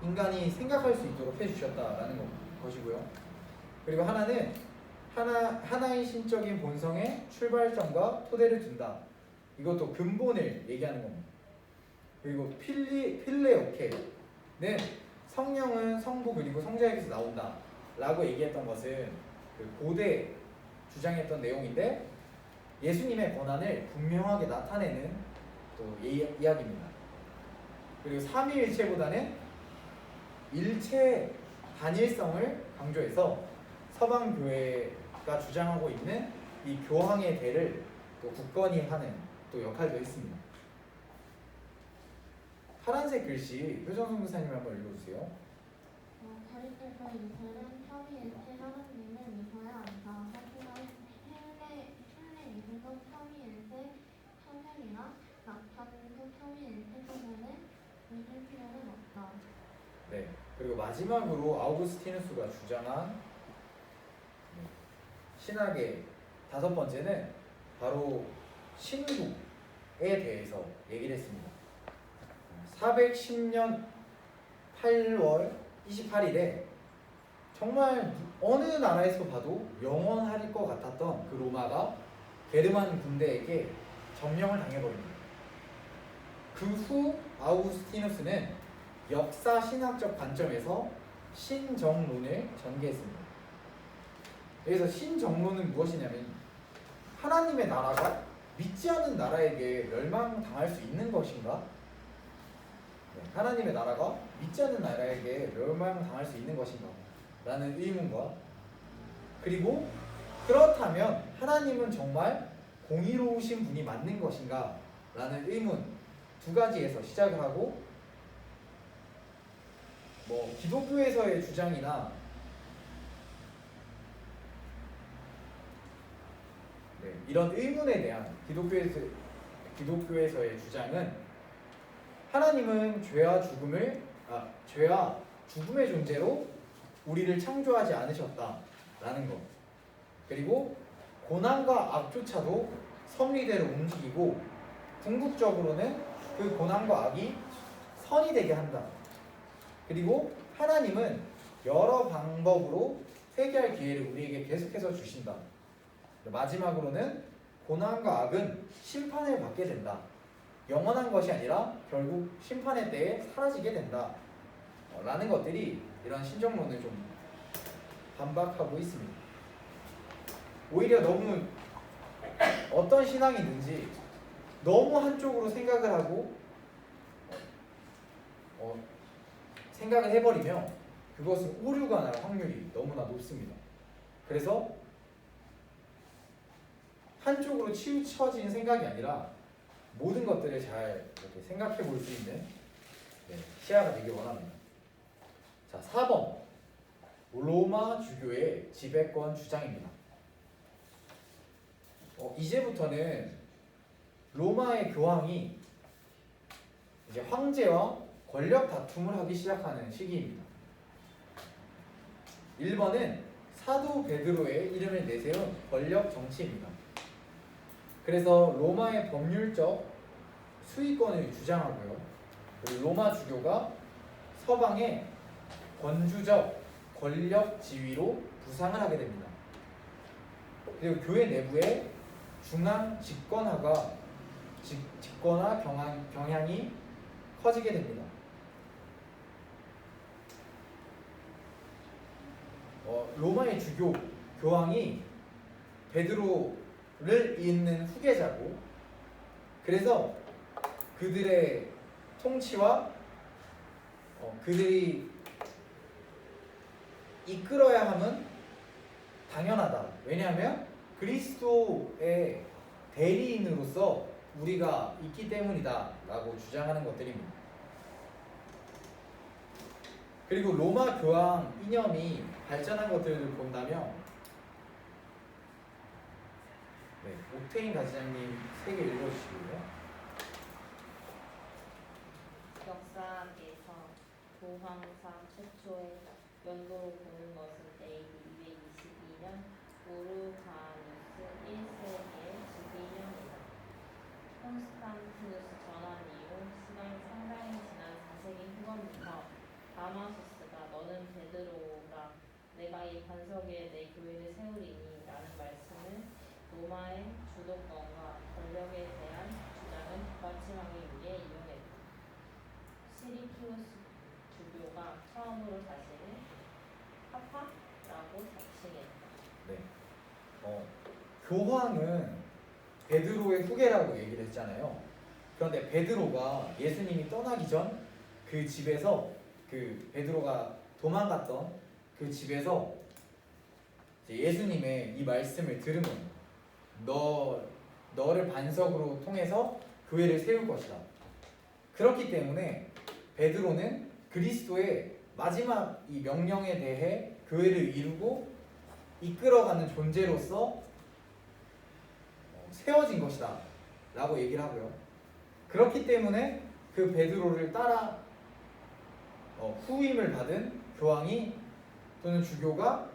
인간이 생각할 수 있도록 해주셨다라는 것이고요. 그리고 하나는 하나의 신적인 본성의 출발점과 토대를 둔다. 이것도 근본을 얘기하는 겁니다. 그리고 필레오케는 성령은 성부 그리고 성자에게서 나온다 라고 얘기했던 것은 그 고대 주장했던 내용인데 예수님의 권한을 분명하게 나타내는 또 이야기입니다. 그리고 삼위일체보다는 일체 단일성을 강조해서 서방 교회가 주장하고 있는 이 교황의 대를 또 굳건히 하는 또 역할도 했습니다. 파란색 글씨 효정성 교사님 한번 읽어주세요. 거리에서 이들은 삼위일체 하나님을 믿어야 한다. 하지만 헬레 이들도 삼위일체 성령이나 나타내는 삼위일체 성령을 믿을 필요는 없다. 네. 그리고 마지막으로 아우구스티누스가 주장한 신학의 다섯 번째는 바로 신국에 대해서 얘기를 했습니다. 410년 8월 28일에 정말 어느 나라에서 봐도 영원할 것 같았던 그 로마가 게르만 군대에게 점령을 당해버립니다. 그 후 아우구스티누스는 역사 신학적 관점에서 신정론을 전개했습니다. 여기서 신정론은 무엇이냐면 하나님의 나라가 믿지 않는 나라에게 멸망당할 수 있는 것인가? 하나님의 나라가 믿지 않는 나라에게 멸망당할 수 있는 것인가? 라는 의문과 그리고 그렇다면 하나님은 정말 공의로우신 분이 맞는 것인가? 라는 의문 두 가지에서 시작을 하고 기독교에서의 주장이나 이런 의문에 대한 기독교에서의 주장은 하나님은 죄와 죽음의 존재로 우리를 창조하지 않으셨다라는 것. 그리고 고난과 악조차도 섭리대로 움직이고 궁극적으로는 그 고난과 악이 선이 되게 한다. 그리고 하나님은 여러 방법으로 회개할 기회를 우리에게 계속해서 주신다. 마지막으로는 고난과 악은 심판을 받게 된다. 영원한 것이 아니라 결국 심판의 때에 사라지게 된다. 라는 것들이 이런 신정론을 좀 반박하고 있습니다. 오히려 너무 어떤 신앙이든지 너무 한쪽으로 생각을 하고 생각을 해버리면 그것은 오류가 날 확률이 너무나 높습니다. 그래서 한쪽으로 치우쳐진 생각이 아니라 모든 것들을 잘 이렇게 생각해 볼 수 있는 시야가 되길 원합니다. 자, 4번 로마 주교의 지배권 주장입니다. 이제부터는 로마의 교황이 이제 황제와 권력 다툼을 하기 시작하는 시기입니다. 1번은 사도 베드로의 이름을 내세운 권력 정치입니다. 그래서 로마의 법률적 수위권을 주장하고요. 그리고 로마 주교가 서방의 권주적 권력 지위로 부상을 하게 됩니다. 그리고 교회 내부에 중앙 집권화 경향이 커지게 됩니다. 로마의 주교 교황이 베드로를 잇는 후계자고, 그래서 그들의 통치와 그들이 이끌어야 함은 당연하다. 왜냐하면 그리스도의 대리인으로서 우리가 있기 때문이다 라고 주장하는 것들입니다. 그리고 로마 교황 이념이 발전한 것들을 본다면 옥테인 가지장님 3개 읽어주시고요. 역사학에서 교황상 최초의 연도로 보는 것은 AD 222년 우르바누스 1세기의 12년이다. 콘스탄티누스 전환 이후 시간이 상당히 지난 4세기 후반부터 다마소스가 너는 베드로라 내가 이 반석 위에 내 교회를 세우리니 라는 말씀은 로마의 주도권과 권력에 대한 주장을 뒷받침하기 위해 이용했다. 시리키우스 주교가 처음으로 자신을 파파라고 자칭했다. 네. 교황은 베드로의 후계라고 얘기를 했잖아요. 그런데 베드로가 예수님이 떠나기 전 그 집에서 그 베드로가 도망갔던 그 집에서 이제 예수님의 이 말씀을 들은 거예요. 너를 반석으로 통해서 교회를 세울 것이다. 그렇기 때문에 베드로는 그리스도의 마지막 이 명령에 대해 교회를 이루고 이끌어가는 존재로서 세워진 것이다 라고 얘기를 하고요. 그렇기 때문에 그 베드로를 따라 후임을 받은 교황이 또는 주교가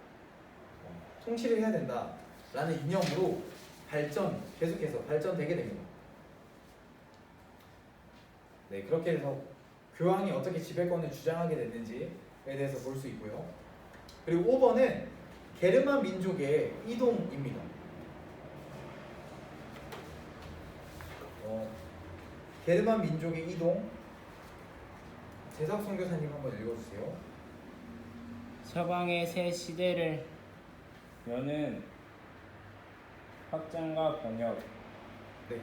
통치를 해야 된다 라는 이념으로 계속해서 발전되게 됩니다. 네, 그렇게 해서 교황이 어떻게 지배권을 주장하게 됐는지에 대해서 볼 수 있고요. 그리고 5번은 게르만 민족의 이동입니다. 게르만 민족의 이동, 재석 선교사님 한번 읽어주세요. 서방의 새 시대를 여는 확장과 번역, 네,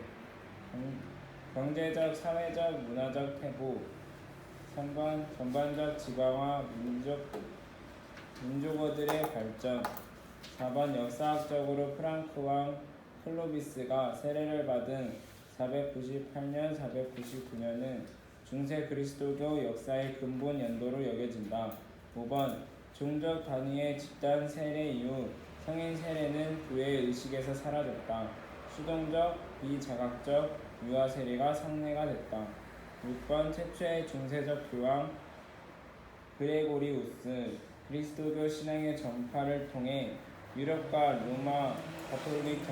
경제적, 사회적, 문화적 퇴보, 전반적 지방화, 민족어들의 발전. 4번 역사학적으로 프랑크 왕 클로비스가 세례를 받은 498년, 499년은 중세 그리스도교 역사의 근본 연도로 여겨진다. 5번 종족 단위의 집단 세례 이후 성인 세례는 교회 의식에서 사라졌다. 수동적, 비자각적 유아 세례가 상례가 됐다. 6번 최초의 중세적 교황 그레고리우스 그리스도교 신앙의 전파를 통해 유럽과 로마 가톨릭의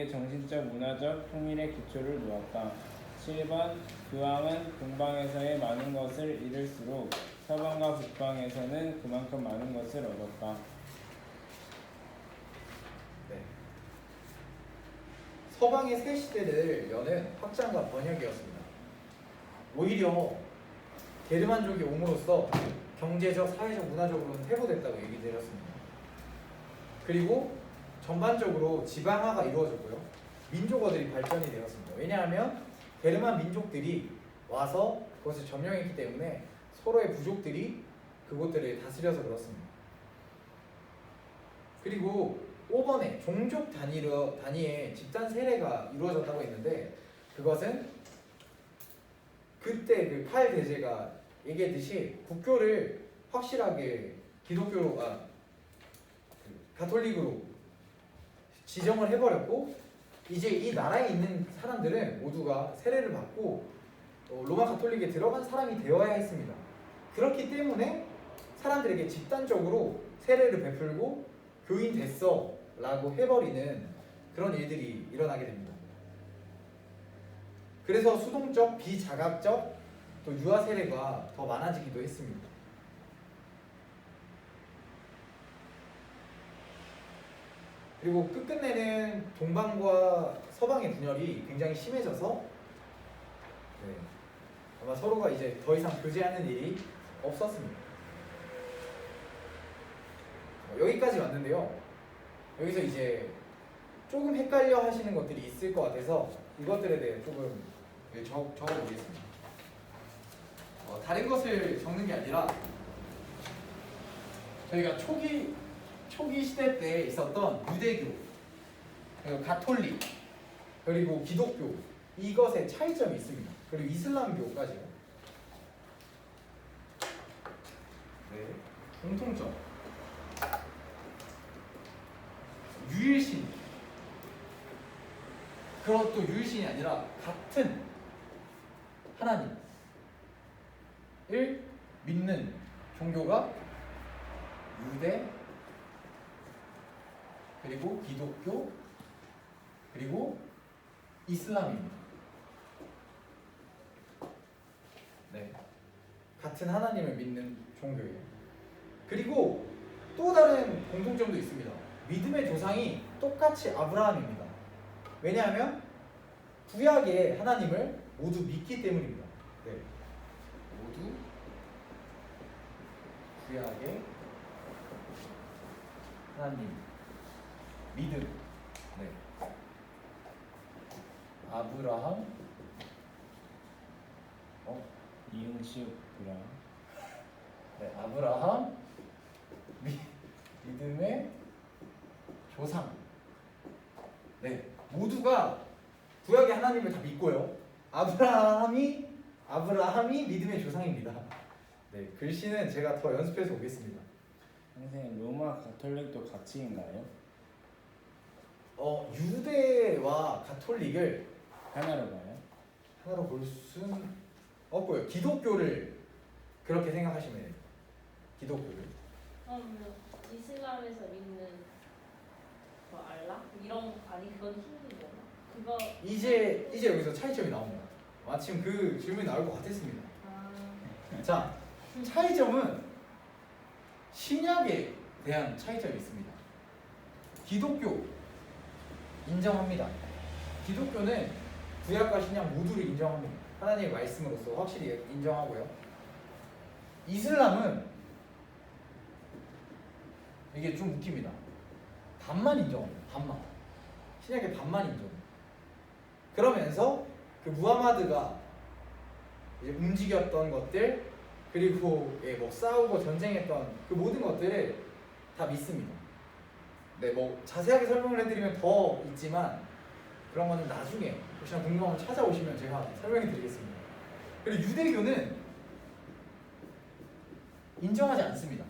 정신적 문화적 통일의 기초를 놓았다. 7번 교황은 동방에서의 많은 것을 잃을수록 서방과 북방에서는 그만큼 많은 것을 얻었다. 네. 서방의 새 시대를 여는 확장과 번역이었습니다. 오히려 게르만족이 옴으로써 경제적, 사회적, 문화적으로는 퇴보됐다고 얘기 드렸습니다. 그리고 전반적으로 지방화가 이루어졌고요. 민족어들이 발전이 되었습니다. 왜냐하면 게르만 민족들이 와서 그것을 점령했기 때문에 서로의 부족들이 그곳들을 다스려서 그렇습니다. 그리고 5번에 종족 단위의 집단 세례가 이루어졌다고 했는데 그것은 그때 그 칼 대제가 얘기했듯이 국교를 확실하게 가톨릭으로 지정을 해버렸고 이제 이 나라에 있는 사람들은 모두가 세례를 받고 로마 가톨릭에 들어간 사람이 되어야 했습니다. 그렇기 때문에 사람들에게 집단적으로 세례를 베풀고 교인 됐어 라고 해버리는 그런 일들이 일어나게 됩니다. 그래서 수동적, 비자각적 또 유아 세례가 더 많아지기도 했습니다. 그리고 끝끝내는 동방과 서방의 분열이 굉장히 심해져서 아마 서로가 이제 더 이상 교제하는 일이 없었습니다. 여기까지 왔는데요. 여기서 이제 조금 헷갈려 하시는 것들이 있을 것 같아서 이것들에 대해 조금 적어보겠습니다. 다른 것을 적는 게 아니라 저희가 초기 시대 때 있었던 유대교, 그리고 가톨릭, 그리고 기독교 이것의 차이점이 있습니다. 그리고 이슬람교까지요. 네, 공통점. 유일신. 그것도 유일신이 아니라 같은 하나님을 믿는 종교가 유대, 그리고 기독교, 그리고 이슬람입니다. 네. 같은 하나님을 믿는 종교예요. 그리고 또 다른 공통점도 있습니다. 믿음의 조상이 똑같이 아브라함입니다. 왜냐하면 구약의 하나님을 모두 믿기 때문입니다. 네. 모두 구약의 하나님 믿음. 네. 아브라함 이응시우라. 네, 아브라함 믿음의 조상. 네, 모두가 구약의 하나님을 다 믿고요. 아브라함이 믿음의 조상입니다. 네, 글씨는 제가 더 연습해서 오겠습니다. 선생님 로마 가톨릭도 같이인가요? 유대와 가톨릭을 하나로 봐요? 하나로 볼 수는 없고요. 기독교를 그렇게 생각하시면 돼요. 기독교를. 그럼 이슬람에서 믿는 그 알라? 이런 아니 그건 힌두구나. 그거 이제 여기서 차이점이 나옵니다. 마침 그 질문이 나올 것 같았습니다. 아, 자, 차이점은 신약에 대한 차이점이 있습니다. 기독교 인정합니다. 기독교는 구약과 신약 모두를 인정합니다. 하나님의 말씀으로서 확실히 인정하고요. 이슬람은 이게 좀 웃깁니다. 반만 인정합니다. 반만. 신약의 반만 인정합니다. 그러면서 그 무하마드가 이제 움직였던 것들 그리고 뭐 싸우고 전쟁했던 그 모든 것들을 다 믿습니다. 네, 뭐 자세하게 설명을 해드리면 더 있지만 그런 거는 나중에 혹시나 궁금하면 찾아오시면 제가 설명해 드리겠습니다. 그리고 유대교는 인정하지 않습니다.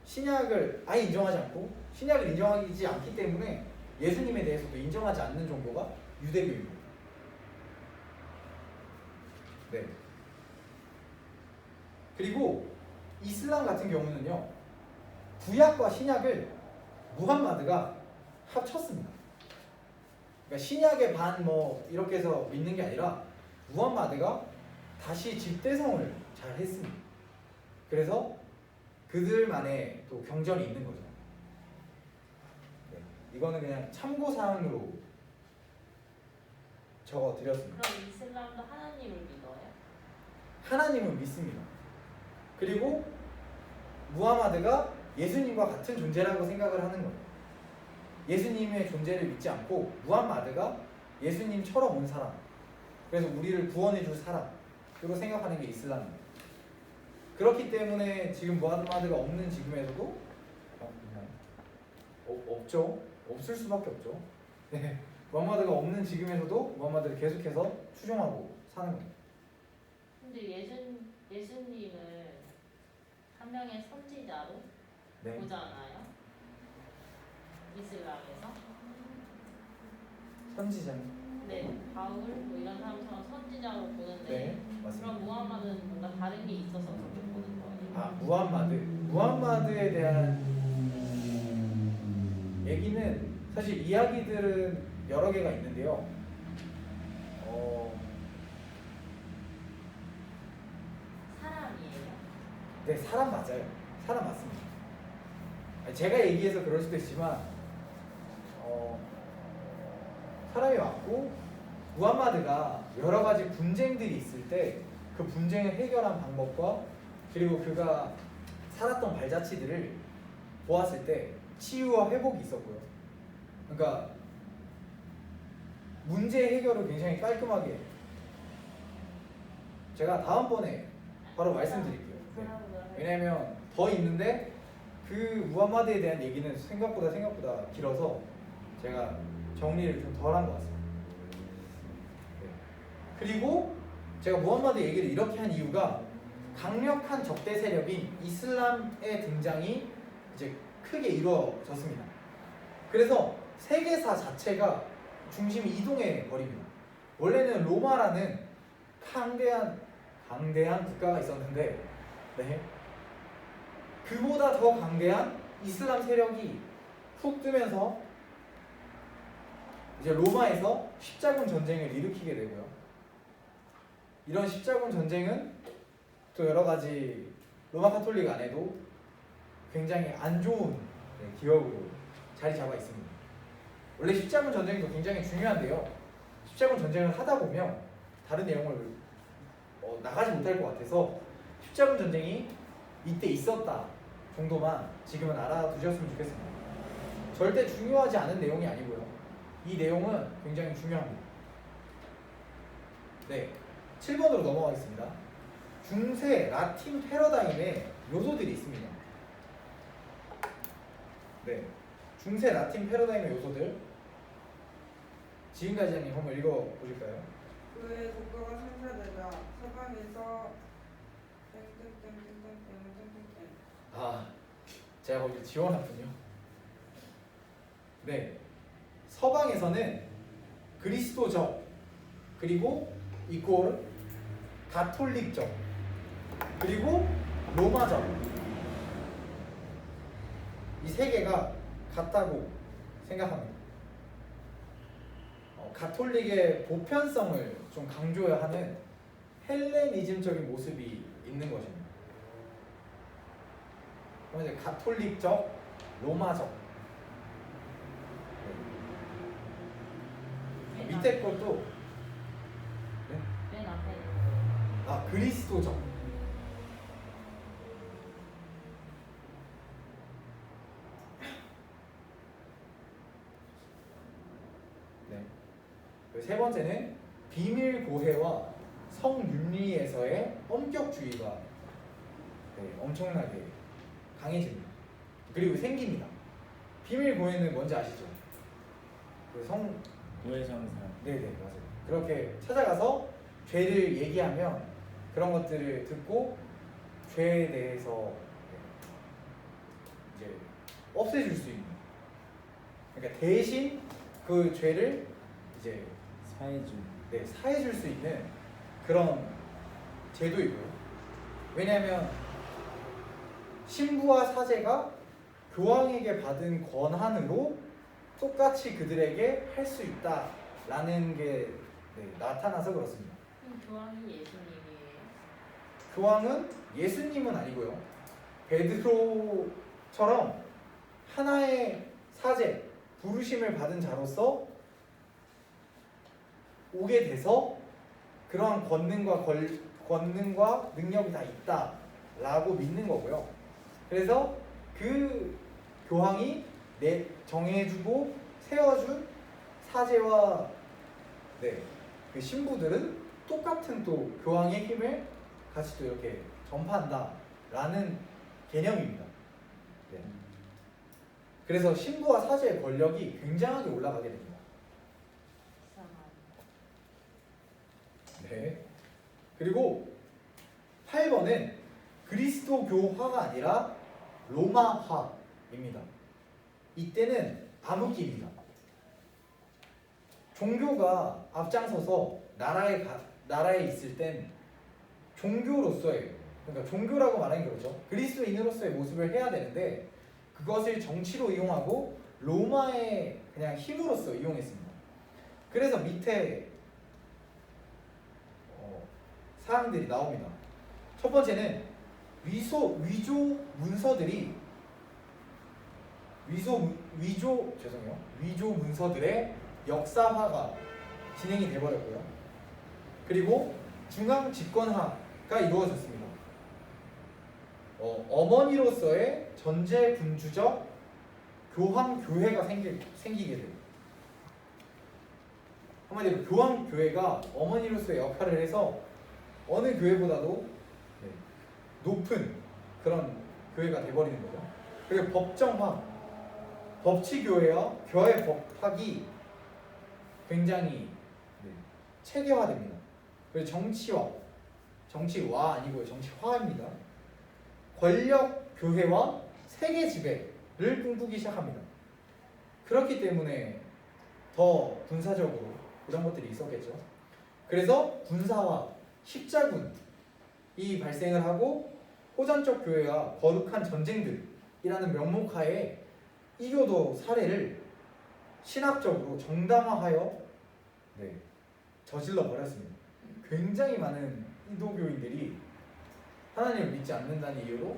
신약을 아예 인정하지 않고 신약을 인정하지 않기 때문에 예수님에 대해서도 인정하지 않는 종교가 유대교입니다. 네. 그리고 이슬람 같은 경우는요, 구약과 신약을 무함마드가 합쳤습니다. 그러니까 신약의 반 뭐 이렇게 해서 믿는 게 아니라 무함마드가 다시 집대성을 잘 했습니다. 그래서 그들만의 또 경전이 있는 거죠. 네. 이거는 그냥 참고 사항으로 적어 드렸습니다. 그럼 이슬람도 하나님을 믿어요? 하나님을 믿습니다. 그리고 무하마드가 예수님과 같은 존재라고 생각을 하는 거예요. 예수님의 존재를 믿지 않고 무하마드가 예수님처럼 온 사람, 그래서 우리를 구원해 줄 사람으로 생각하는 게 이슬람입니다. 그렇기 때문에 지금 무하마드가 없는 지금에서도 없죠. 없을 수밖에 없죠. 네. 무하마드가 없는 지금에서도 무하마드를 계속해서 추종하고 사는 겁니다. 근데 예수님을 한 명의 선지자로 네. 보잖아요. 이슬람에서. 선지자님. 네, 바울 뭐 이런 사람처럼 선지자로 보는데 네, 맞습니다. 그럼 무함마드는 뭔가 다른 게 있어서 그렇게 보는 거예요. 아, 무함마드에 대한 얘기는 사실 이야기들은 여러 개가 있는데요. 사람이에요. 네, 사람 맞아요. 사람 맞습니다. 제가 얘기해서 그럴 수도 있지만 사람이 맞고 무함마드가 여러 가지 분쟁들이 있을 때 그 분쟁을 해결한 방법과 그리고 그가 살았던 발자취들을 보았을 때 치유와 회복이 있었고요. 그러니까 문제 해결을 굉장히 깔끔하게 제가 다음번에 바로 말씀드릴게요. 네. 왜냐면 더 있는데 그 무함마드에 대한 얘기는 생각보다 길어서 제가 정리를 좀 덜 한 것 같습니다. 네. 그리고 제가 무함마드 얘기를 이렇게 한 이유가 강력한 적대 세력인 이슬람의 등장이 이제 크게 이루어졌습니다. 그래서 세계사 자체가 중심이 이동해 버립니다. 원래는 로마라는 강대한 국가가 있었는데, 네. 그보다 더 강대한 이슬람 세력이 훅 뜨면서 이제 로마에서 십자군 전쟁을 일으키게 되고요. 이런 십자군 전쟁은 또 여러 가지 로마 카톨릭 안에도 굉장히 안 좋은 기억으로 자리 잡아 있습니다. 원래 십자군 전쟁도 굉장히 중요한데요. 십자군 전쟁을 하다 보면 다른 내용을 나가지 못할 것 같아서 십자군 전쟁이 이때 있었다 정도만 지금은 알아두셨으면 좋겠습니다. 절대 중요하지 않은 내용이 아니고요. 이 내용은 굉장히 중요합니다. 네, 7번으로 넘어가겠습니다. 중세 라틴 패러다임의 요소들이 있습니다. 네, 중세 라틴 패러다임의 요소들 지금까지 장님 한번 읽어보실까요? 그의 국가가 상사되자 서방에서 땡땡땡땡땡땡땡땡 아, 제가 거기 지원했군요. 네, 서방에서는 그리스도적 그리고 이꼴 가톨릭적 그리고 로마적 이 세 개가 같다고 생각합니다. 가톨릭의 보편성을 좀 강조해야 하는 헬레니즘적인 모습이 있는 것입니다. 그럼 이제 가톨릭적, 로마적. 네. 밑에 것도 네? 맨 앞에 그리스도적. 네. 그리고 세 번째는 비밀 고해와 성윤리에서의 엄격주의가 엄청나게 강해집니다. 그리고 생깁니다. 비밀 고해는 뭔지 아시죠? 고해성사. 네네 맞아요. 그렇게 찾아가서 죄를 얘기하면 그런 것들을 듣고 죄에 대해서 이제 없애줄 수 있는. 그러니까 대신 그 죄를 이제 사해줄 수 있는 그런 제도이고요. 왜냐하면 신부와 사제가 교황에게 받은 권한으로 똑같이 그들에게 할 수 있다라는 게 나타나서 그렇습니다. 교황이 예수님이에요. 교황은 예수님은 아니고요. 베드로처럼 하나의 사제, 부르심을 받은 자로서 오게 돼서 그러한 권능과 능력이 다 있다라고 믿는 거고요. 그래서 그 교황이 정해주고 세워준 사제와 그 신부들은 똑같은 또 교황의 힘을 같이 또 이렇게 전파한다라는 개념입니다. 네. 그래서 신부와 사제의 권력이 굉장하게 올라가게 됩니다. 네. 그리고 8번은 그리스도교화가 아니라 로마화입니다. 이때는 암흑기입니다. 종교가 앞장서서 나라에 있을 땐 종교로서의, 그러니까 종교라고 말하는 게 그렇죠. 그리스도인으로서의 모습을 해야 되는데 그것을 정치로 이용하고 로마의 그냥 힘으로써 이용했습니다. 그래서 밑에 사항들이 나옵니다. 첫 번째는 위조 문서들의 역사화가 진행이 돼버렸고요. 그리고 중앙 집권화가 이루어졌습니다. 어머니로서의 전제군주적 교황교회가 생기게 돼요. 한마디로 교황교회가 어머니로서의 역할을 해서 어느 교회보다도 높은 그런 교회가 돼버리는 거죠. 그리고 법정화, 법치교회와 교회법학이 굉장히 체계화됩니다. 그리고 정치화 아니고요, 정치화입니다. 권력 교회와 세계 지배를 꿈꾸기 시작합니다. 그렇기 때문에 더 군사적으로 이런 것들이 있었겠죠. 그래서 군사화, 십자군이 발생을 하고 호전적 교회와 거룩한 전쟁들이라는 명목하에 이교도 사례를 신학적으로 정당화하여 저질러 버렸습니다. 굉장히 많은 이도교인들이 하나님을 믿지 않는다는 이유로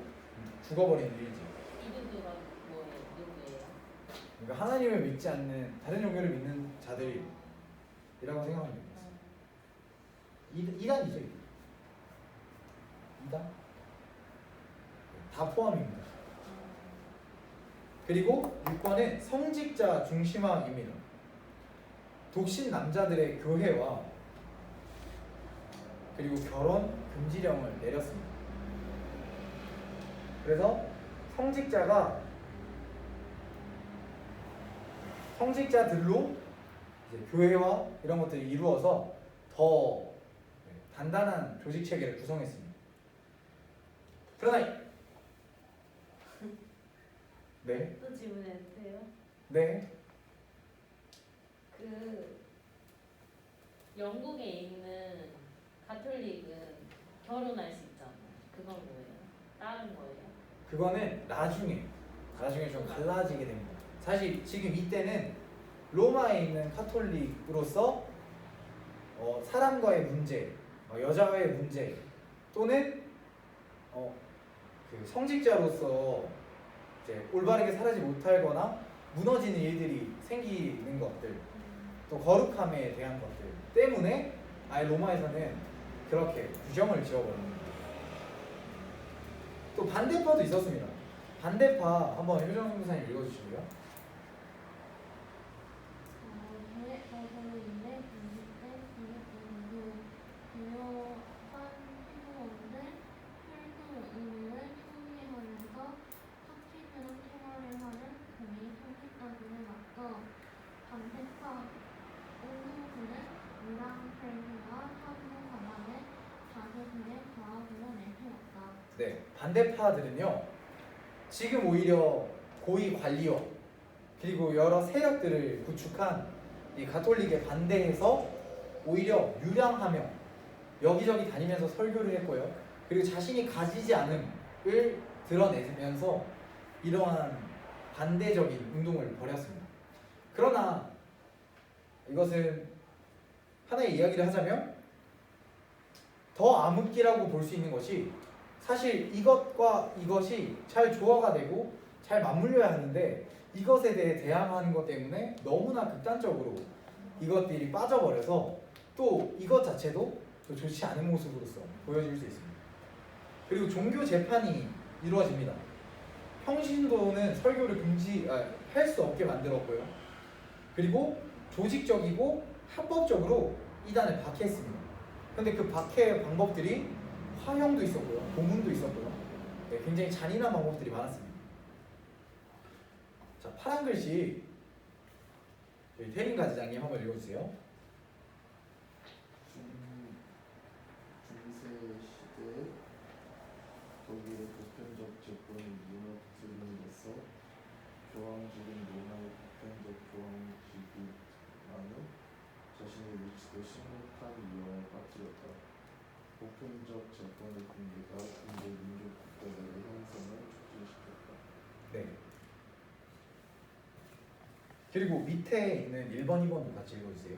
죽어버리는 일이지. 이두두가 뭐예요? 누구예요? 그러니까 하나님을 믿지 않는 다른 종교를 믿는 자들이라고 생각하면 됩니다. 이단이죠. 이단 다 포함입니다. 그리고 6번은 성직자 중심화입니다. 독신 남자들의 교회와 그리고 결혼 금지령을 내렸습니다. 그래서 성직자들로 이제 교회와 이런 것들이 이루어서 더 단단한 조직 체계를 구성했습니다. 그러나 네, 또 질문해도 돼요? 네, 그 영국에 있는 가톨릭은 결혼할 수 있잖아요. 그건 뭐예요? 다른 거예요? 그거는 나중에 좀 갈라지게 됩니다. 사실 지금 이때는 로마에 있는 카톨릭으로서 사람과의 문제, 여자와의 문제 또는 그 성직자로서 이제 올바르게 살지 못하거나 무너지는 일들이 생기는 것들, 또 거룩함에 대한 것들 때문에 아예 로마에서는 그렇게 규정을 지어버립니다. 또 반대파도 있었습니다. 반대파 한번 효정 선교사님 읽어주시고요. 교회에서인데 공식된 교육부는 주요한 피부원들 필수 의무를 충실하면서 학기스러운 생활을 하는 교리 성직자들을 맞서 반대파 운동부는 무당설교와 사부사관을 자기들의 과학으로 내세웠다. 네, 반대파들은요 지금 오히려 고위 관리와 그리고 여러 세력들을 구축한 이 가톨릭에 반대해서 오히려 유량하며 여기저기 다니면서 설교를 했고요. 그리고 자신이 가지지 않음을 드러내면서 이러한 반대적인 운동을 벌였습니다. 그러나 이것은 하나의 이야기를 하자면 더 암흑기라고 볼 수 있는 것이 사실 이것과 이것이 잘 조화가 되고 잘 맞물려야 하는데 이것에 대해 대항하는 것 때문에 너무나 극단적으로 이것들이 빠져버려서 또 이것 자체도 또 좋지 않은 모습으로서 보여질 수 있습니다. 그리고 종교 재판이 이루어집니다. 평신도는 설교를 할 수 없게 만들었고요. 그리고 조직적이고 합법적으로 이단을 박해했습니다. 근데 그 박해 방법들이 화형도 있었고요, 고문도 있었고요. 네, 굉장히 잔인한 방법들이 많았습니다. 자, 파란 글씨 저희 태린가 지장님 한번 읽어주세요. 중세 시대 독일의 보편적 제권이 무너뜨림으로써 교황직은 로마의 보편적 교황직이라는 자신의 위치도 심각한 위험에 빠뜨렸다. 보편적 제권의 붕괴가 근대 민족 국가들의 형성을 촉진시켰다. 네. 그리고 밑에 있는 1번, 2번도 같이 읽어주세요.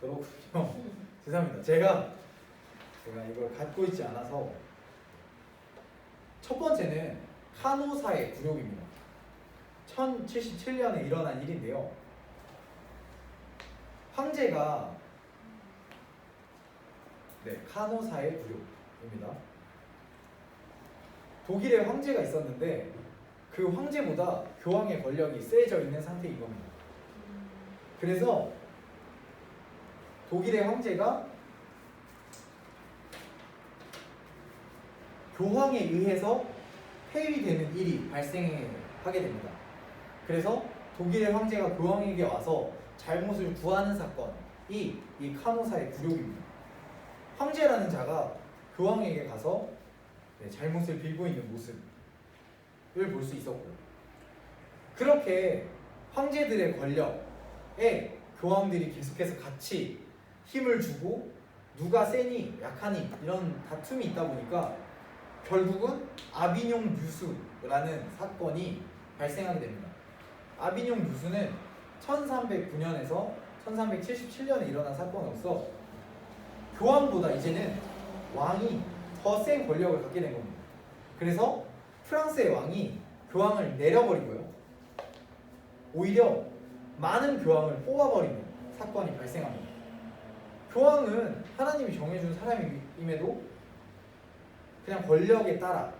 그렇군요. 죄송합니다. 제가 이걸 갖고 있지 않아서. 첫 번째는 카노사의 굴욕입니다. 1077년에 일어난 일인데요. 황제가 카노사의 굴욕입니다. 독일에 황제가 있었는데 그 황제보다 교황의 권력이 세져 있는 상태인 겁니다. 그래서 독일의 황제가 교황에 의해서 폐위되는 일이 발생하게 됩니다. 그래서 독일의 황제가 교황에게 와서 잘못을 구하는 사건이 이 카노사의 굴욕입니다. 황제라는 자가 교황에게 가서 잘못을 빌고 있는 모습을 볼 수 있었고요. 그렇게 황제들의 권력에 교황들이 계속해서 같이 힘을 주고 누가 세니 약하니 이런 다툼이 있다 보니까 결국은 아비뇽 뮤수라는 사건이 발생하게 됩니다. 아비뇽 뮤수는 1309년에서 1377년에 일어난 사건으로서 교황보다 이제는 왕이 더 센 권력을 갖게 된 겁니다. 그래서 프랑스의 왕이 교황을 내려버리고요. 오히려 많은 교황을 뽑아버리는 사건이 발생합니다. 교황은 하나님이 정해준 사람임에도 그냥 권력에 따라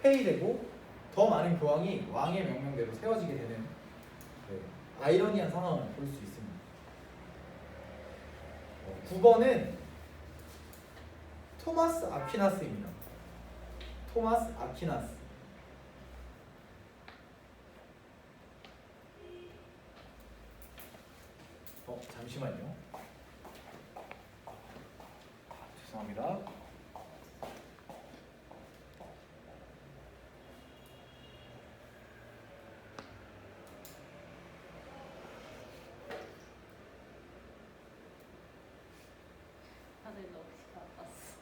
폐위되고 더 많은 교황이 왕의 명령대로 세워지게 되는 아이러니한 상황을 볼 수 있습니다. 9번은 토마스 아퀴나스입니다. 토마스 아퀴나스. 잠시만요. 죄송합니다. 다들 너무 바빴어.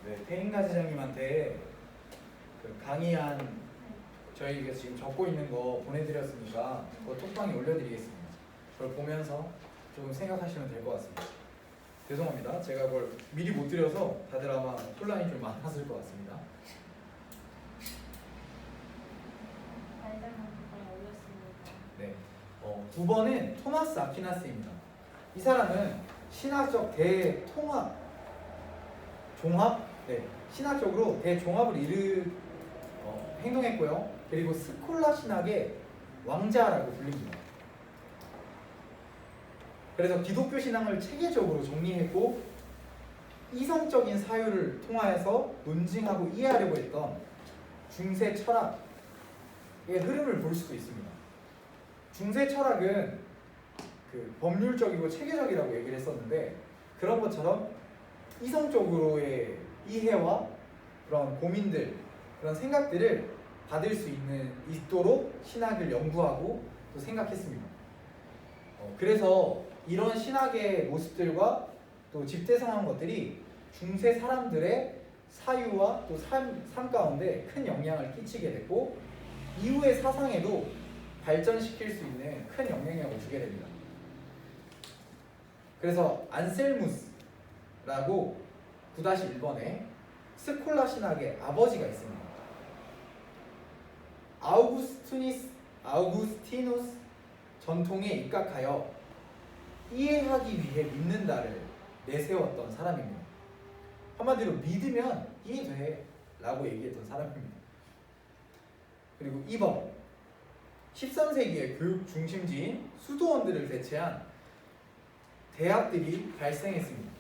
네, 태인가 지장님한테 그 강의한 저희가 지금 적고 있는 거 보내드렸으니까 그거 톡방에 올려드리겠습니다. 그걸 보면서 좀 생각하시면 될 것 같습니다. 죄송합니다. 제가 그걸 미리 못 드려서 다들 아마 혼란이 좀 많았을 것 같습니다. 달달한 톡방에 올렸습니다. 네, 9번은 토마스 아퀴나스입니다. 이 사람은 신학적 대통합, 신학적으로 대종합을 행동했고요. 그리고 스콜라 신학의 왕자라고 불립니다. 그래서 기독교 신앙을 체계적으로 정리했고 이성적인 사유를 통하여서 논증하고 이해하려고 했던 중세 철학의 흐름을 볼 수도 있습니다. 중세 철학은 그 법률적이고 체계적이라고 얘기를 했었는데 그런 것처럼 이성적으로의 이해와 그런 고민들, 그런 생각들을 받을 수 있도록 신학을 연구하고 또 생각했습니다. 그래서 이런 신학의 모습들과 또 집대성한 것들이 중세 사람들의 사유와 또 삶 가운데 큰 영향을 끼치게 됐고 이후의 사상에도 발전시킬 수 있는 큰 영향력을 주게 됩니다. 그래서 안셀무스라고 9-1번에 스콜라 신학의 아버지가 있습니다. 아우구스티누스 전통에 입각하여 이해하기 위해 믿는다를 내세웠던 사람입니다. 한마디로 믿으면 이해돼 라고 얘기했던 사람입니다. 그리고 2번 13세기의 교육 중심지인 수도원들을 대체한 대학들이 발생했습니다.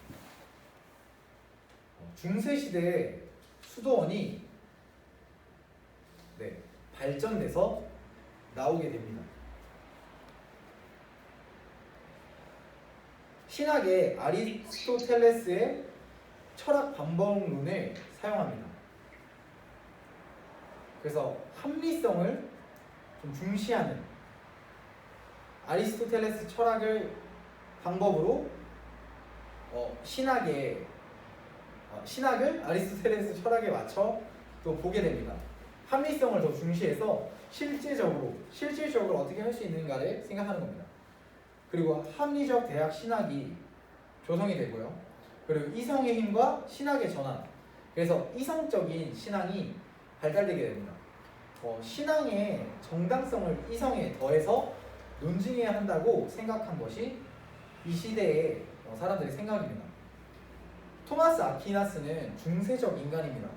중세시대에 수도원이 발전돼서 나오게 됩니다. 신학의 아리스토텔레스의 철학 반복론을 사용합니다. 그래서 합리성을 좀 중시하는 아리스토텔레스 철학을 방법으로 신학을 아리스토텔레스 철학에 맞춰 또 보게 됩니다. 합리성을 더 중시해서 실질적으로 어떻게 할 수 있는가를 생각하는 겁니다. 그리고 합리적 대학 신학이 조성이 되고요. 그리고 이성의 힘과 신학의 전환. 그래서 이성적인 신앙이 발달되게 됩니다. 신앙의 정당성을 이성에 더해서 논증해야 한다고 생각한 것이 이 시대의 사람들의 생각입니다. 토마스 아퀴나스는 중세적 인간입니다.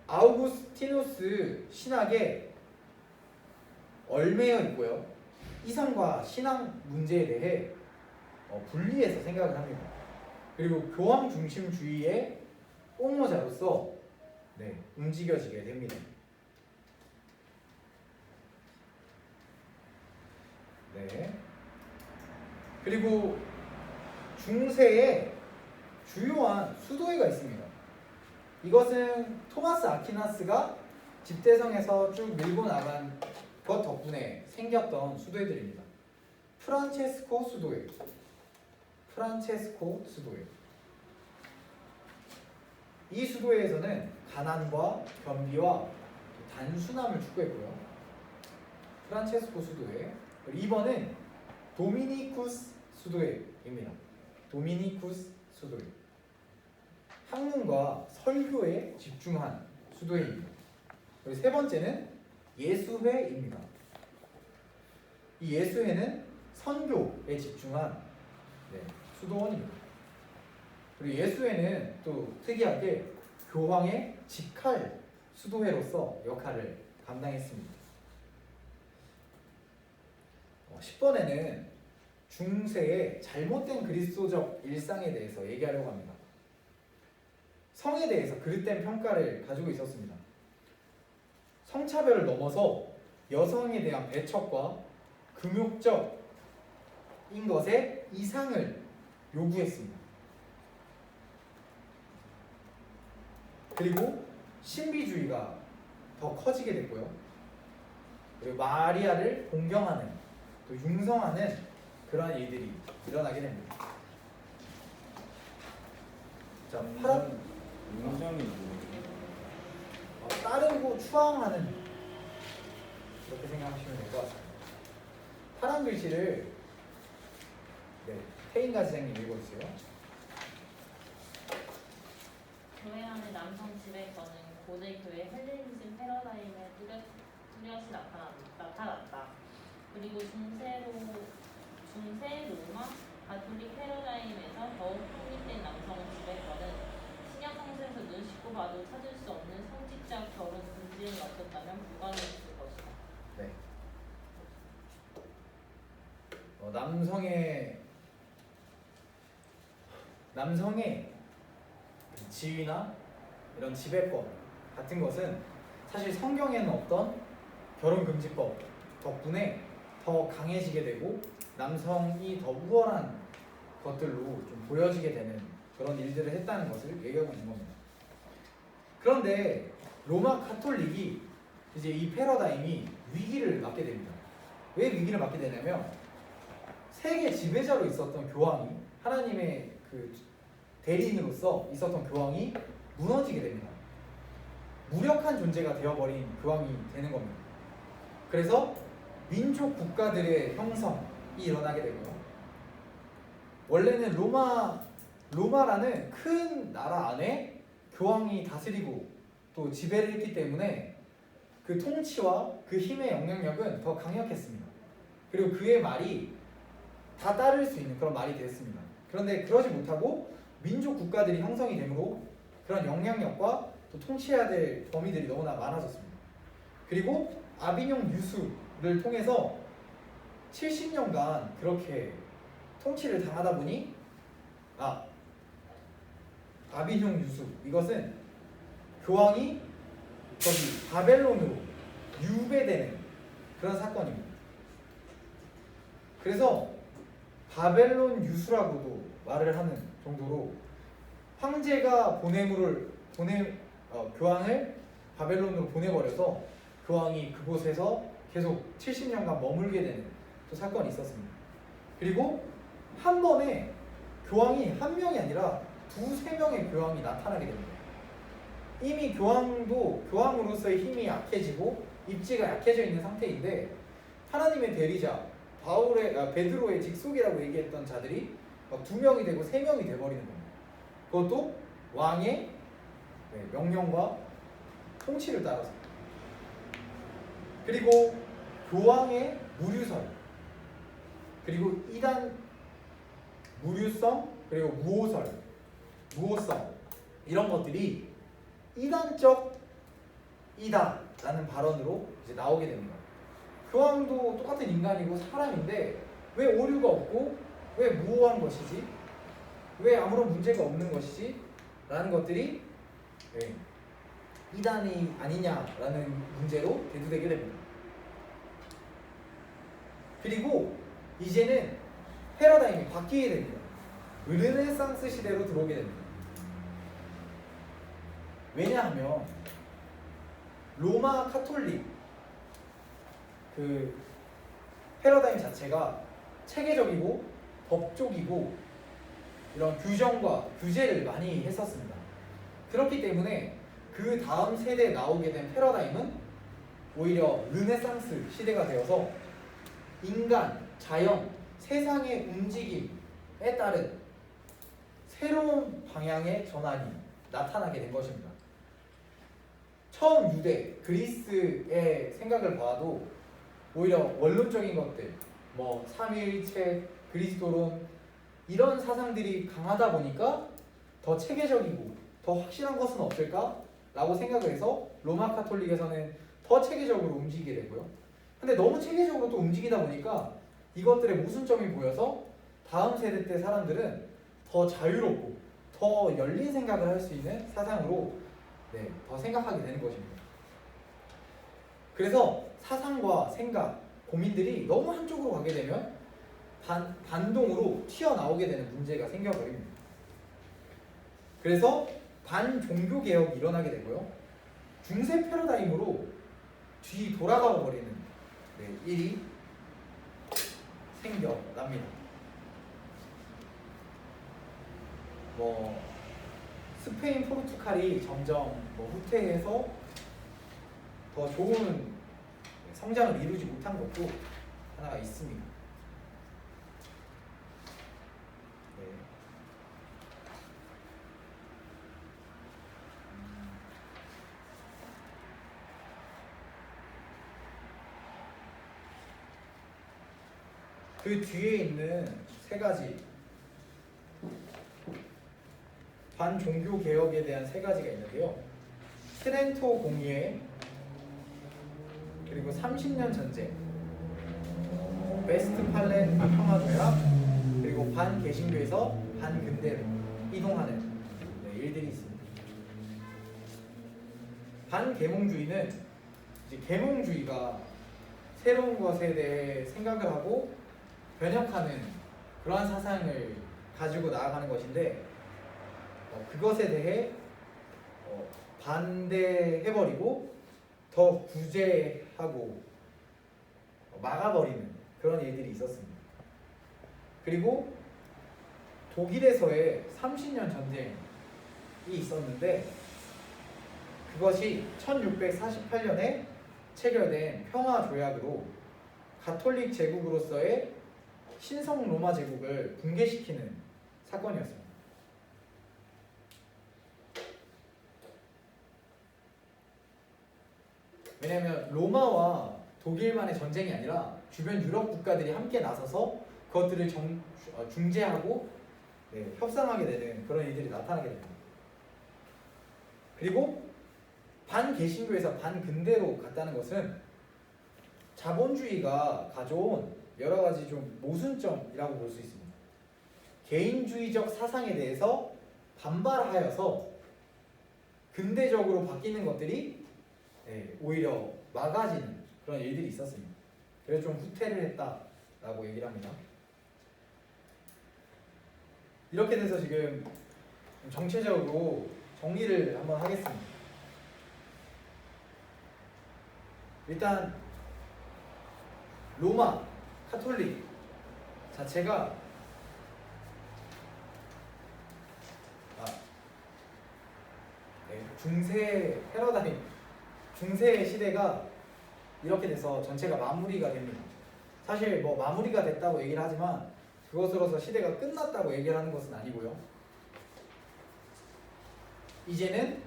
아우구스티누스 신학에 얽매여 있고요. 이성과 신앙 문제에 대해 분리해서 생각을 합니다. 그리고 교황 중심주의의 옹호자로서 움직여지게 됩니다. 그리고 중세에 주요한 수도회가 있습니다. 이것은 토마스 아퀴나스가 집대성에서 쭉 밀고 나간 것 덕분에 생겼던 수도회들입니다. 프란체스코 수도회, 프란체스코 수도회. 이 수도회에서는 가난과 겸비와 단순함을 추구했고요. 프란체스코 수도회. 그리고 2번은 도미니쿠스 수도회입니다. 도미니쿠스 수도회. 학문과 설교에 집중한 수도회입니다. 그리고 세 번째는 예수회입니다. 이 예수회는 선교에 집중한 수도원입니다. 그리고 예수회는 또 특이하게 교황의 직할 수도회로서 역할을 감당했습니다. 10번에는 중세의 잘못된 그리스도적 일상에 대해서 얘기하려고 합니다. 성에 대해서 그릇된 평가를 가지고 있었습니다. 성차별을 넘어서 여성에 대한 배척과 금욕적인 것에 이상을 요구했습니다. 그리고 신비주의가 더 커지게 됐고요. 그리고 마리아를 공경하는 또 융성하는 그러한 일들이 일어나게 됩니다. 자, 융성이 뭐예요? 따르고 추앙하는, 그렇게 생각하시면 될 것 같습니다. 파란 글씨를 태인가 지장님 읽어주세요. 교회 안의 남성 지배권은 고대 교회 헬레니즘 패러다임에 뚜렷이 나타났다. 그리고 중세 로마 가톨릭 패러다임에서 더욱 확립된 남성 지배권은 신약 성서에서 눈 씻고 봐도 찾을 수 없는 성직자 결혼 금지를 어떻다면 불가능했을 것이다. 네. 남성의 지위나 이런 지배권 같은 것은 사실 성경에는 없던 결혼금지법 덕분에 더 강해지게 되고 남성이 더 우월한 것들로 좀 보여지게 되는 그런 일들을 했다는 것을 얘기하고 있는 겁니다. 그런데 로마 가톨릭이 이제 이 패러다임이 위기를 맞게 됩니다. 왜 위기를 맞게 되냐면 세계 지배자로 있었던 교황이, 하나님의 그 대리인으로서 있었던 교황이 무너지게 됩니다. 무력한 존재가 되어버린 교황이 되는 겁니다. 그래서 민족 국가들의 형성이 일어나게 되고요. 원래는 로마라는 큰 나라 안에 교황이 다스리고 또 지배를 했기 때문에 그 통치와 그 힘의 영향력은 더 강력했습니다. 그리고 그의 말이 다 따를 수 있는 그런 말이 되었습니다. 그런데 그러지 못하고 민족 국가들이 형성이 되므로 그런 영향력과 또 통치해야 될 범위들이 너무나 많아졌습니다. 그리고 아비뇽 유수를 통해서 70년간 그렇게 통치를 당하다 보니 아비뇽 유수, 이것은 교황이 거기 바벨론으로 유배되는 그런 사건입니다. 그래서 바벨론 유수라고도 말을 하는 정도로 황제가 교황을 바벨론으로 보내버려서 교황이 그곳에서 계속 70년간 머물게 되는 또 사건이 있었습니다. 그리고 한 번에 교황이 한 명이 아니라 두세 명의 교황이 나타나게 됩니다. 이미 교황으로서의 힘이 약해지고 입지가 약해져 있는 상태인데 하나님의 대리자 베드로의 직속이라고 얘기했던 자들이 막 2명이 되고 3명이 돼버리는 겁니다. 그것도 왕의 명령과 통치를 따라서. 그리고 교황의 무류설, 그리고 이단 무류성, 그리고 무호성, 이런 것들이 이단적이다라는 발언으로 이제 나오게 됩니다. 교황도 똑같은 인간이고 사람인데 왜 오류가 없고 왜 무호한 것이지? 왜 아무런 문제가 없는 것이지? 라는 것들이 이단이 아니냐라는 문제로 대두되게 됩니다. 그리고 이제는 패러다임이 바뀌게 됩니다. 르네상스 시대로 들어오게 됩니다. 왜냐하면 로마 카톨릭 그 패러다임 자체가 체계적이고 법적이고 이런 규정과 규제를 많이 했었습니다. 그렇기 때문에 그 다음 세대에 나오게 된 패러다임은 오히려 르네상스 시대가 되어서 인간, 자연, 세상의 움직임에 따른 새로운 방향의 전환이 나타나게 된 것입니다. 처음 유대, 그리스의 생각을 봐도 오히려 원론적인 것들, 뭐 삼위일체, 그리스도론 이런 사상들이 강하다 보니까 더 체계적이고 더 확실한 것은 없을까? 라고 생각을 해서 로마 카톨릭에서는 더 체계적으로 움직이게 되고요. 근데 너무 체계적으로 또 움직이다 보니까 이것들의 모순점이 보여서 다음 세대 때 사람들은 더 자유롭고 더 열린 생각을 할 수 있는 사상으로 더 생각하게 되는 것입니다. 그래서 사상과 생각, 고민들이 너무 한쪽으로 가게 되면 반동으로 튀어나오게 되는 문제가 생겨버립니다. 그래서 반종교 개혁이 일어나게 되고요. 중세 패러다임으로 뒤 돌아가 버리는 일이 생겨납니다. 뭐 스페인, 포르투갈이 점점 후퇴해서 더 좋은 성장을 이루지 못한 것도 하나가 있습니다. 그 뒤에 있는 세 가지 반종교 개혁에 대한 세 가지가 있는데요. 트렌토 공의회, 그리고 30년 전쟁, 웨스트팔렌 평화조약, 그리고 반개신교에서 반근대로 이동하는 일들이 있습니다. 반계몽주의는 이제 계몽주의가 새로운 것에 대해 생각을 하고 변혁하는 그러한 사상을 가지고 나아가는 것인데 그것에 대해 반대해버리고 더 구제하고 막아버리는 그런 일들이 있었습니다. 그리고 독일에서의 30년 전쟁이 있었는데 그것이 1648년에 체결된 평화조약으로 가톨릭 제국으로서의 신성 로마 제국을 붕괴시키는 사건이었습니다. 왜냐하면 로마와 독일만의 전쟁이 아니라 주변 유럽 국가들이 함께 나서서 그것들을 중재하고 협상하게 되는 그런 일들이 나타나게 됩니다. 그리고 반개신교에서 반근대로 갔다는 것은 자본주의가 가져온 여러 가지 좀 모순점이라고 볼 수 있습니다. 개인주의적 사상에 대해서 반발하여서 근대적으로 바뀌는 것들이 오히려 막아지는 그런 일들이 있었습니다. 그래서 좀 후퇴를 했다라고 얘기를 합니다. 이렇게 돼서 지금 정체적으로 정리를 한번 하겠습니다. 일단 로마 카톨릭 자체가 중세 패러다임, 중세 시대가 이렇게 돼서 전체가 마무리가 됩니다. 사실 뭐 마무리가 됐다고 얘기를 하지만 그것으로서 시대가 끝났다고 얘기를 하는 것은 아니고요. 이제는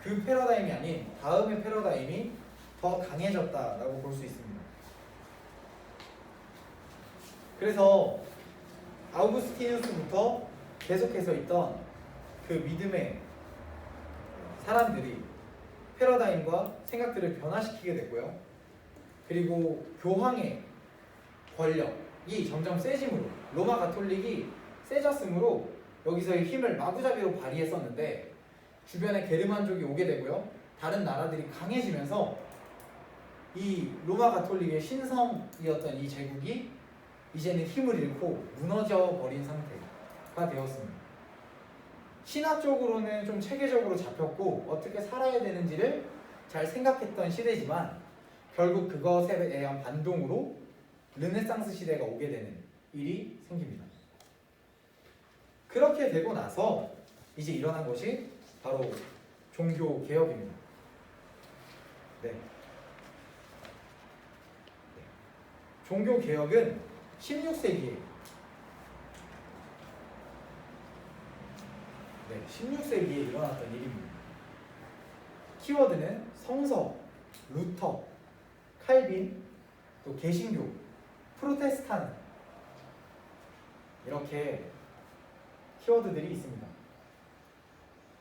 그 패러다임이 아닌 다음의 패러다임이 더 강해졌다라고 볼 수 있습니다. 그래서 아우구스티누스부터 계속해서 있던 그 믿음의 사람들이 패러다임과 생각들을 변화시키게 됐고요. 그리고 교황의 권력이 점점 세짐으로 로마 가톨릭이 세졌으므로 여기서의 힘을 마구잡이로 발휘했었는데 주변에 게르만족이 오게 되고요. 다른 나라들이 강해지면서 이 로마 가톨릭의 신성이었던 이 제국이 이제는 힘을 잃고 무너져 버린 상태가 되었습니다. 신학적으로는 좀 체계적으로 잡혔고 어떻게 살아야 되는지를 잘 생각했던 시대지만 결국 그것에 대한 반동으로 르네상스 시대가 오게 되는 일이 생깁니다. 그렇게 되고 나서 이제 일어난 것이 바로 종교 개혁입니다. 네. 종교 개혁은 16세기에 16세기에 일어났던 일입니다. 키워드는 성서, 루터, 칼빈, 또 개신교, 프로테스탄트 이렇게 키워드들이 있습니다.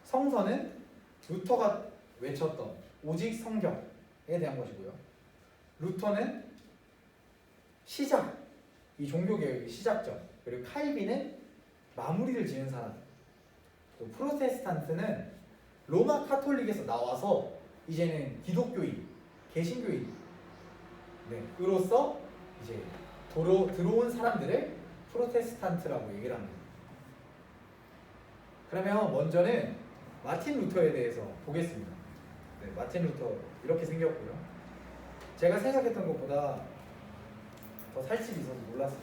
성서는 루터가 외쳤던 오직 성경에 대한 것이고요. 루터는 시작, 이 종교개혁의 시작점, 그리고 칼빈은 마무리를 지은 사람, 또 프로테스탄트는 로마 카톨릭에서 나와서 이제는 기독교인, 개신교인 으로서 이제 들어온 사람들을 프로테스탄트라고 얘기를 합니다. 그러면 먼저는 마틴 루터에 대해서 보겠습니다. 네, 마틴 루터 이렇게 생겼고요. 제가 생각했던 것보다 더 살집이 있어서 놀랐어요.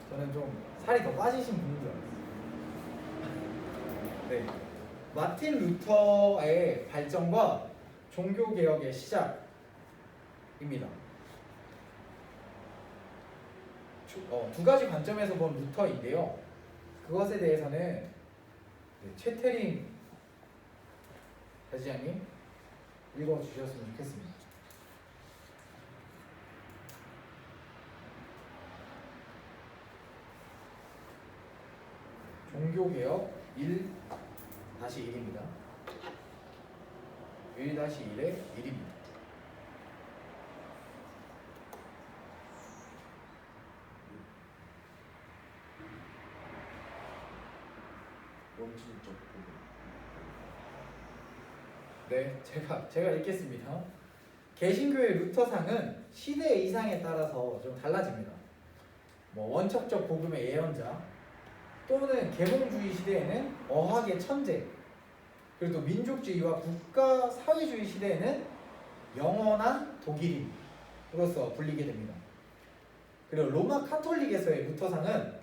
저는 좀 살이 더 빠지신 분인 줄 알았어요. 네, 마틴 루터의 발전과 종교개혁의 시작입니다. 두 가지 관점에서 본 루터인데요. 그것에 대해서는 최태림 대지장님 읽어주셨으면 좋겠습니다. 종교개혁 1-1입니다. 1-1의 1입니다. 원칙적 부분. 네, 제가 읽겠습니다. 개신교의 루터상은 시대 이상에 따라서 좀 달라집니다. 원척적 복음의 예언자, 또는 계몽주의 시대에는 어학의 천재, 그리고 또 민족주의와 국가 사회주의 시대에는 영원한 독일인으로서 불리게 됩니다. 그리고 로마 카톨릭에서의 루터상은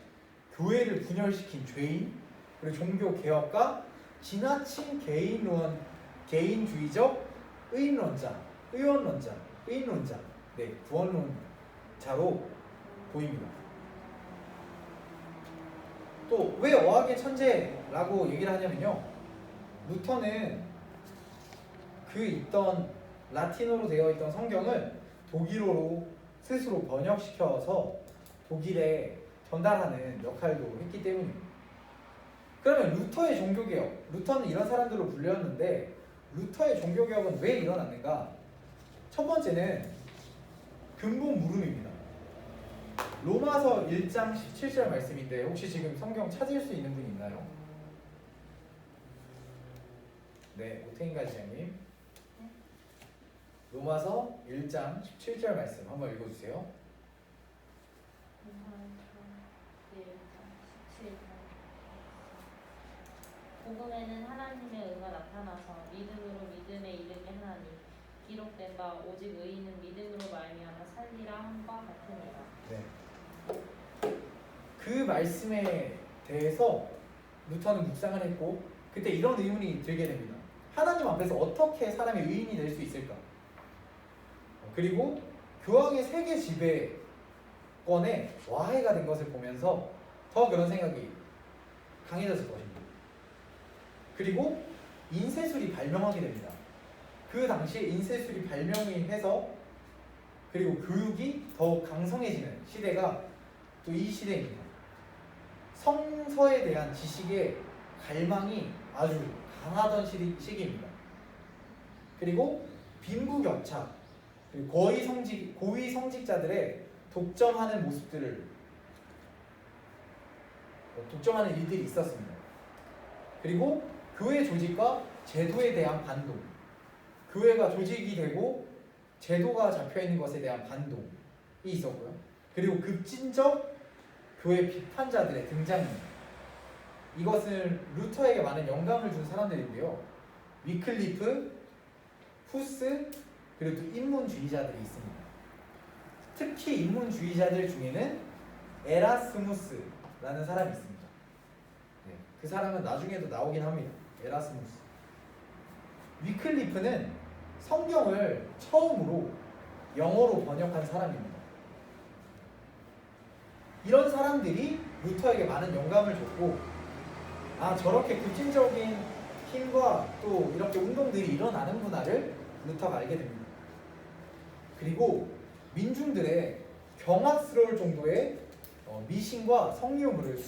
교회를 분열시킨 죄인, 그리고 종교 개혁과 지나친 개인주의적 의인론자, 구원론자로 보입니다. 또 왜 어학의 천재라고 얘기를 하냐면요, 루터는 그 있던 라틴어로 되어 있던 성경을 독일어로 스스로 번역시켜서 독일에 전달하는 역할도 했기 때문입니다. 그러면 루터의 종교개혁, 루터는 이런 사람들로 불렸는데 루터의 종교개혁은 왜 일어났는가? 첫 번째는 근본 물음입니다. 로마서 1장 17절 말씀인데 혹시 지금 성경 찾을 수 있는 분이 있나요? 네, 오태인가 지장님. 로마서 1장 17절 말씀 한번 읽어주세요. 복음에는 하나님의 의가 나타나서 믿음으로 믿음에 이르게 하나니 기록된 바 오직 의인은 믿음으로 말미암아 살리라 함과 같으니라. 네. 그 말씀에 대해서 루터는 묵상을 했고 그때 이런 의문이 들게 됩니다. 하나님 앞에서 어떻게 사람이 의인이 될 수 있을까? 그리고 교황의 세계 지배권에 와해가 된 것을 보면서 더 그런 생각이 강해졌을 것입니다. 그리고 인쇄술이 발명하게 됩니다. 그 당시에 인쇄술이 발명이 해서 그리고 교육이 더욱 강성해지는 시대가 또 이 시대입니다. 성서에 대한 지식의 갈망이 아주 강하던 시기입니다. 그리고 빈부격차, 그리고 고위 성직자들의 독점하는 일들이 있었습니다. 그리고 교회 조직과 제도에 대한 반동, 교회가 조직이 되고 제도가 잡혀있는 것에 대한 반동이 있었고요. 그리고 급진적 교회 비판자들의 등장입니다. 이것을 루터에게 많은 영감을 준 사람들인데요. 위클리프, 후스, 그리고 또 인문주의자들이 있습니다. 특히 인문주의자들 중에는 에라스무스라는 사람이 있습니다. 네, 그 사람은 나중에도 나오긴 합니다. 에라스무스. 위클리프는 성경을 처음으로 영어로 번역한 사람입니다. 이런 사람들이 루터에게 많은 영감을 줬고, 아, 저렇게 급진적인 힘과 또 이렇게 운동들이 일어나는구나를 루터가 알게 됩니다. 그리고 민중들의 경악스러울 정도의 미신과 성리우물을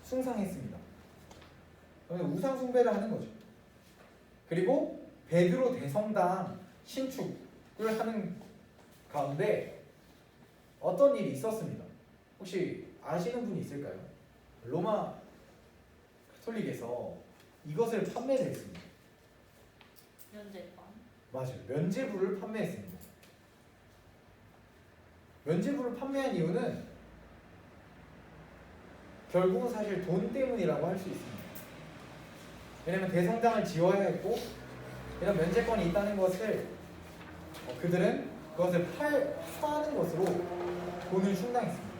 숭상했습니다. 우상 숭배를 하는 거죠. 그리고 베드로 대성당 신축을 하는 가운데 어떤 일이 있었습니다. 혹시 아시는 분이 있을까요? 로마 가톨릭에서 이것을 판매를 했습니다. 면제권. 맞아요. 면제부를 판매했습니다. 면제부를 판매한 이유는 결국은 사실 돈 때문이라고 할 수 있습니다. 왜냐하면 대성당을 지어야 했고 이런 면제권이 있다는 것을 그들은 그것을 파는 것으로 돈을 충당했습니다.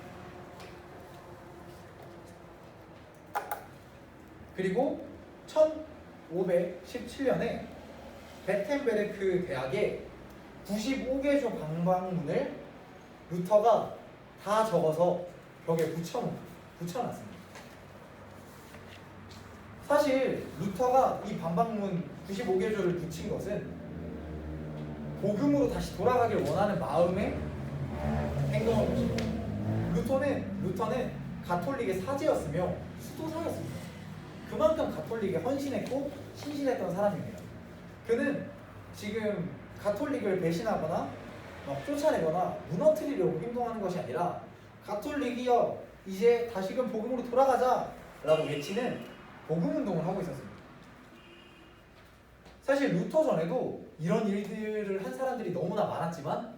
그리고 1517년에 베텐베르크 대학에 95개조 방방문을 루터가 다 적어서 벽에 붙여놨습니다. 사실 루터가 이 방방문 95개조를 붙인 것은 복음으로 다시 돌아가길 원하는 마음의 행동을 것입니다. 루터는 가톨릭의 사제였으며 수도사였습니다. 그만큼 가톨릭에 헌신했고 신실했던 사람입니다. 그는 지금 가톨릭을 배신하거나 막 쫓아내거나 무너뜨리려고 행동하는 것이 아니라 가톨릭이여 이제 다시금 복음으로 돌아가자 라고 외치는 복음운동을 하고 있었습니다. 사실 루터 전에도 이런 일들을 한 사람들이 너무나 많았지만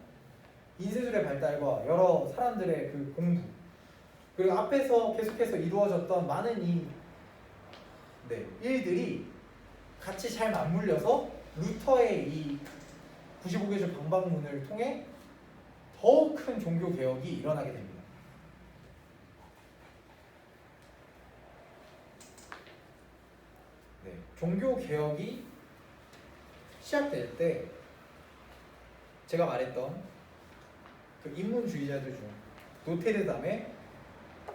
인쇄술의 발달과 여러 사람들의 그 공부 그리고 앞에서 계속해서 이루어졌던 많은 일들이 같이 잘 맞물려서 루터의 이 95개조 방방문을 통해 더욱 큰 종교 개혁이 일어나게 됩니다. 네, 종교 개혁이 시작될 때 제가 말했던 그 인문주의자들 중 노테르담의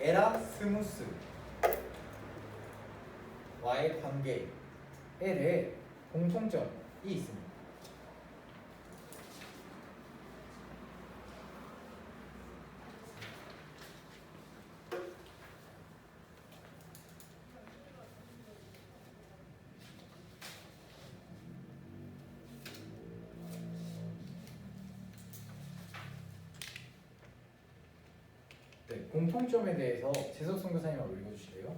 에라스무스와의 관계에 대해 공통점이 있습니다. 네, 공통점에 대해서 재석 선교사님 한번 읽어주실래요?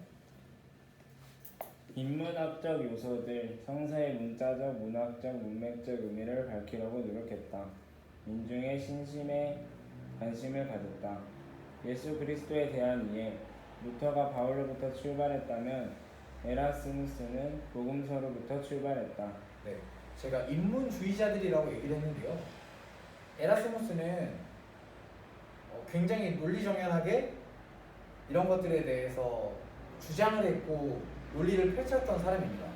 인문학적 요소들, 성서의 문자적, 문학적, 문맥적 의미를 밝히려고 노력했다. 민중의 신심에 관심을 가졌다. 예수 그리스도에 대한 이해, 루터가 바울로부터 출발했다면 에라스무스는 복음서로부터 출발했다. 네, 제가 인문주의자들이라고 얘기를 했는데요. 에라스무스는 굉장히 논리정연하게 이런 것들에 대해서 주장을 했고 논리를 펼쳤던 사람입니다.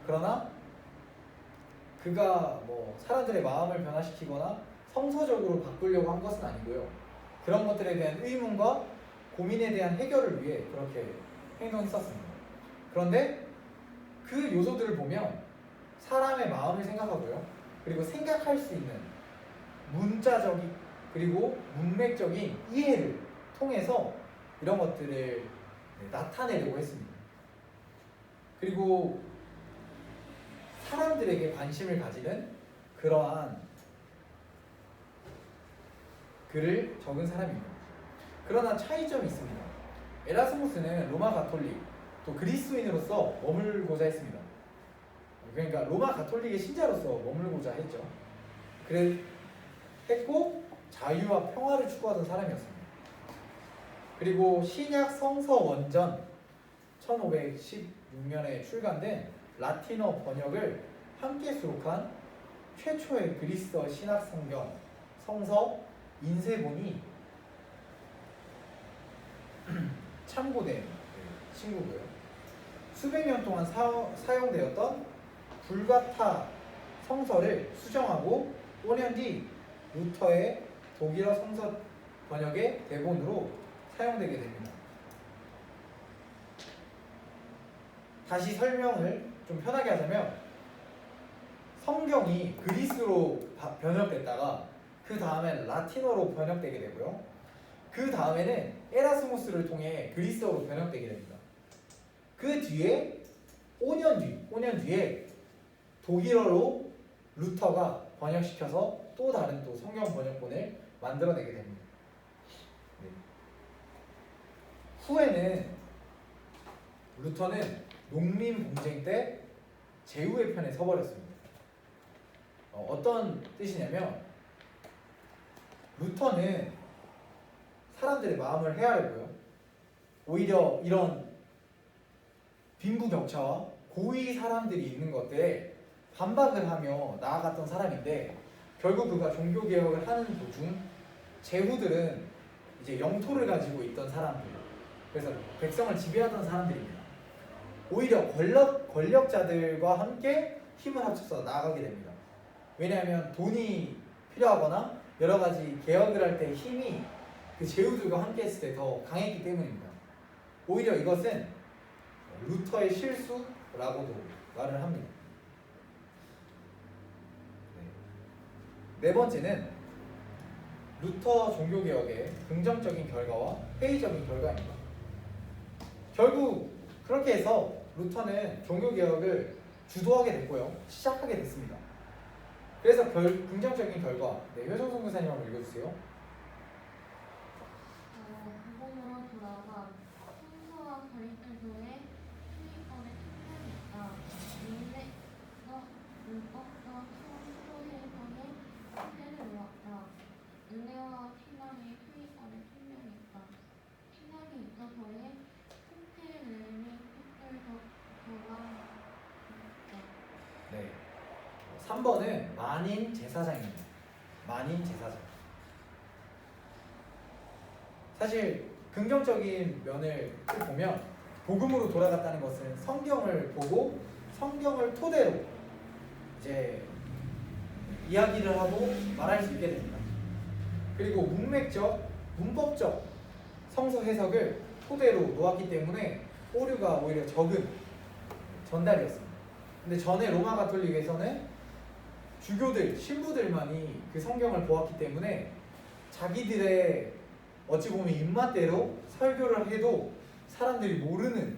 그러나 그가 사람들의 마음을 변화시키거나 성서적으로 바꾸려고 한 것은 아니고요. 그런 것들에 대한 의문과 고민에 대한 해결을 위해 그렇게 행동했었습니다. 그런데 그 요소들을 보면 사람의 마음을 생각하고요. 그리고 생각할 수 있는 문자적인 그리고 문맥적인 이해를 통해서 이런 것들을 나타내려고 했습니다. 그리고 사람들에게 관심을 가지는 그러한 글을 적은 사람입니다. 그러나 차이점이 있습니다. 에라스무스는 로마 가톨릭 또 그리스도인으로서 머물고자 했습니다. 그러니까 로마 가톨릭의 신자로서 머물고자 했죠. 했고 자유와 평화를 추구하던 사람이었습니다. 그리고 신약 성서 원전 1516년에 출간된 라틴어 번역을 함께 수록한 최초의 그리스어 신학 성경 성서 인쇄본이 참고된 친구고요. 수백 년 동안 사용되었던 불가타 성서를 수정하고 5년 뒤 루터의 독일어 성서 번역의 대본으로 사용되게 됩니다. 다시 설명을 좀 편하게 하자면 성경이 그리스로 번역됐다가 그 다음에 라틴어로 번역되게 되고요. 그 다음에는 에라스무스를 통해 그리스어로 번역되게 됩니다. 그 뒤에 5년 뒤에 독일어로 루터가 번역시켜서 또 다른 또 성경 번역본을 만들어내게 됩니다. 네. 후에는 루터는 농민 분쟁 때 제후의 편에 서버렸습니다. 어떤 뜻이냐면 루터는 사람들의 마음을 헤아려고요. 오히려 이런 빈부격차와 고위 사람들이 있는 것들에 반박을 하며 나아갔던 사람인데 결국 그가 종교개혁을 하는 도중 제후들은 이제 영토를 가지고 있던 사람들, 그래서 백성을 지배하던 사람들입니다. 오히려 권력자들과 함께 힘을 합쳐서 나아가게 됩니다. 왜냐하면 돈이 필요하거나 여러 가지 개혁을 할 때 힘이 그 제후들과 함께 했을 때 더 강했기 때문입니다. 오히려 이것은 루터의 실수라고도 말을 합니다. 네 번째는 루터 종교개혁의 긍정적인 결과와 회의적인 결과입니다. 결국 그렇게 해서 루터는 종교개혁을 주도하게 됐고요. 시작하게 됐습니다. 그래서 긍정적인 결과, 효정 선교사님 한번 읽어주세요. 부분으로 돌아가 성서와 그리스도의 수익권에 충분했다. 인내와 율법과 수도회관의 형태를 놓았다. 은혜와 신앙의 수익권에 충분했다. 신앙이 있어서의 형태의 내용이 끝들더라. 네. 3번은 만인 제사장입니다. 만인 제사장. 사실 긍정적인 면을 보면 복음으로 돌아갔다는 것은 성경을 보고 성경을 토대로 이제 이야기를 하고 말할 수 있게 됩니다. 그리고 문맥적, 문법적 성서 해석을 토대로 놓았기 때문에 오류가 오히려 적은 전달이었습니다. 근데 전에 로마 가톨릭에서는 주교들, 신부들만이 그 성경을 보았기 때문에 자기들의 어찌 보면 입맛대로 설교를 해도 사람들이 모르는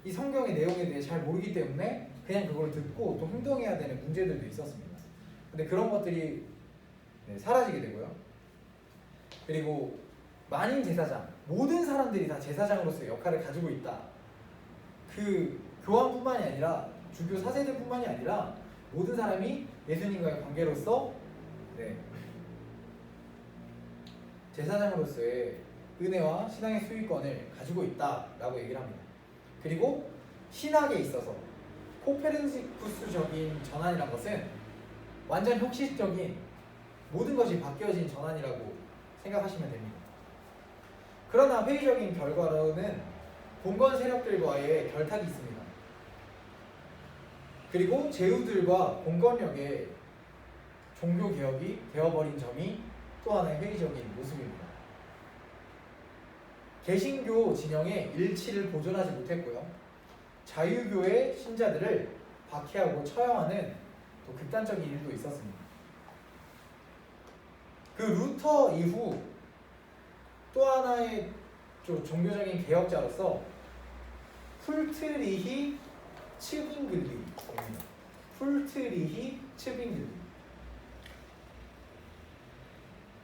이 성경의 내용에 대해 잘 모르기 때문에 그냥 그걸 듣고 또 행동해야 되는 문제들도 있었습니다. 근데 그런 것들이 사라지게 되고요. 그리고 만인 제사장, 모든 사람들이 다 제사장으로서의 역할을 가지고 있다. 그 교황뿐만이 아니라 주교 사제들뿐만이 아니라 모든 사람이 예수님과의 관계로서 제사장으로서의 은혜와 신앙의 수익권을 가지고 있다라고 얘기를 합니다. 그리고 신학에 있어서 코페르니쿠스적인 전환이란 것은 완전 혁신적인 모든 것이 바뀌어진 전환이라고 생각하시면 됩니다. 그러나 회의적인 결과로는 봉건 세력들과의 결탁이 있습니다. 그리고 제후들과 봉건력의 종교개혁이 되어버린 점이 또 하나의 회의적인 모습입니다. 개신교 진영의 일치를 보존하지 못했고요. 자유교의 신자들을 박해하고 처형하는 또 극단적인 일도 있었습니다. 그 루터 이후 또 하나의 종교적인 개혁자로서 풀트리히 츠빙글리입니다. 풀트리히 츠빙글리.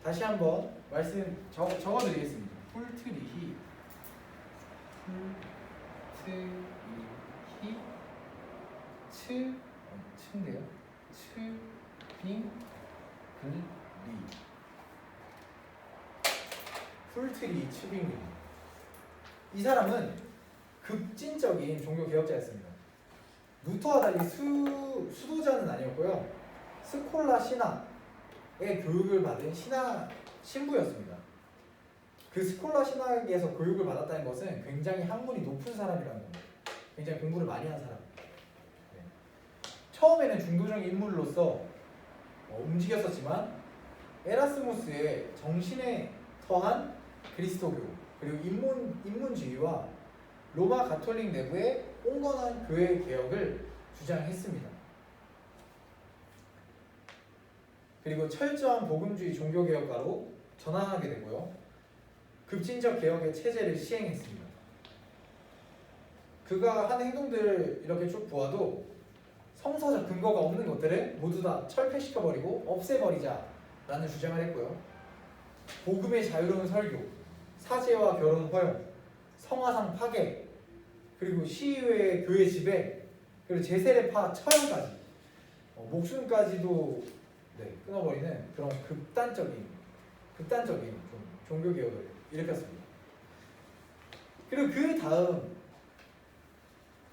다시 한번 말씀 적어드리겠습니다. 풀트리히 츠인데요. 츠빙글리. 풀트리 츠빙글리. 이 사람은 급진적인 종교 개혁자였습니다. 루터와 달리 수도자는 아니었고요. 스콜라 신학의 교육을 받은 신학 신부였습니다. 그 스콜라 신학에서 교육을 받았다는 것은 굉장히 학문이 높은 사람이라는 겁니다. 굉장히 공부를 많이 한 사람. 네. 처음에는 중도적인 인물로서 움직였었지만 에라스무스의 정신에 더한 그리스도교 그리고 인문주의와 로마 가톨릭 내부의 온건한 교회 개혁을 주장했습니다. 그리고 철저한 복음주의 종교개혁가로 전환하게 되고요. 급진적 개혁의 체제를 시행했습니다. 그가 한 행동들을 이렇게 쭉 보아도 성서적 근거가 없는 것들을 모두 다 철폐시켜버리고 없애버리자라는 주장을 했고요. 복음의 자유로운 설교, 사제와 결혼 허용, 성화상 파괴, 그리고 시의회 교회 지배, 그리고 제세례파 처형까지 목숨까지도 끊어버리는 그런 극단적인 좀 종교 개혁을 일으켰습니다. 그리고 그 다음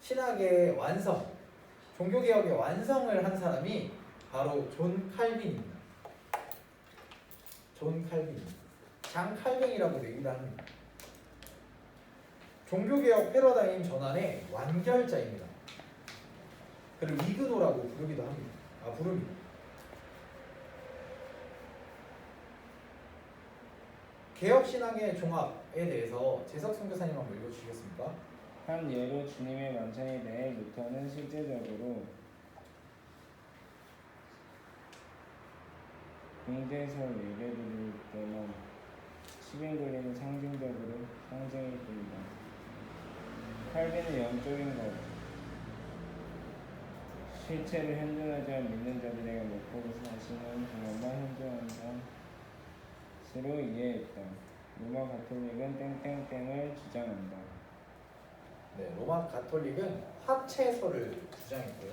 신학의 완성, 종교 개혁의 완성을 한 사람이 바로 존 칼빈입니다. 존 칼빈, 장 칼빈이라고 얘기를 합니다. 종교개혁 패러다임 전환의 완결자입니다. 그리고 이그노라고 부르기도 합니다. 부릅니다. 개혁신앙의 종합에 대해서 재석 선교사님 한번 읽어주시겠습니까? 한 예로 주님의 만찬에 대해 루터는 실제적으로 공대설 예배드릴 때만 시빙글리는 상징일 뿐이다. 칼빈은 영적인 것, 실체를 현존하지 않은 믿는 자들에게 먹고 사시는 종업만 현존한다. 스로 이해했다. 로마 가톨릭은 땡땡땡을 주장한다. 네, 로마 가톨릭은 화채설을 주장했고요.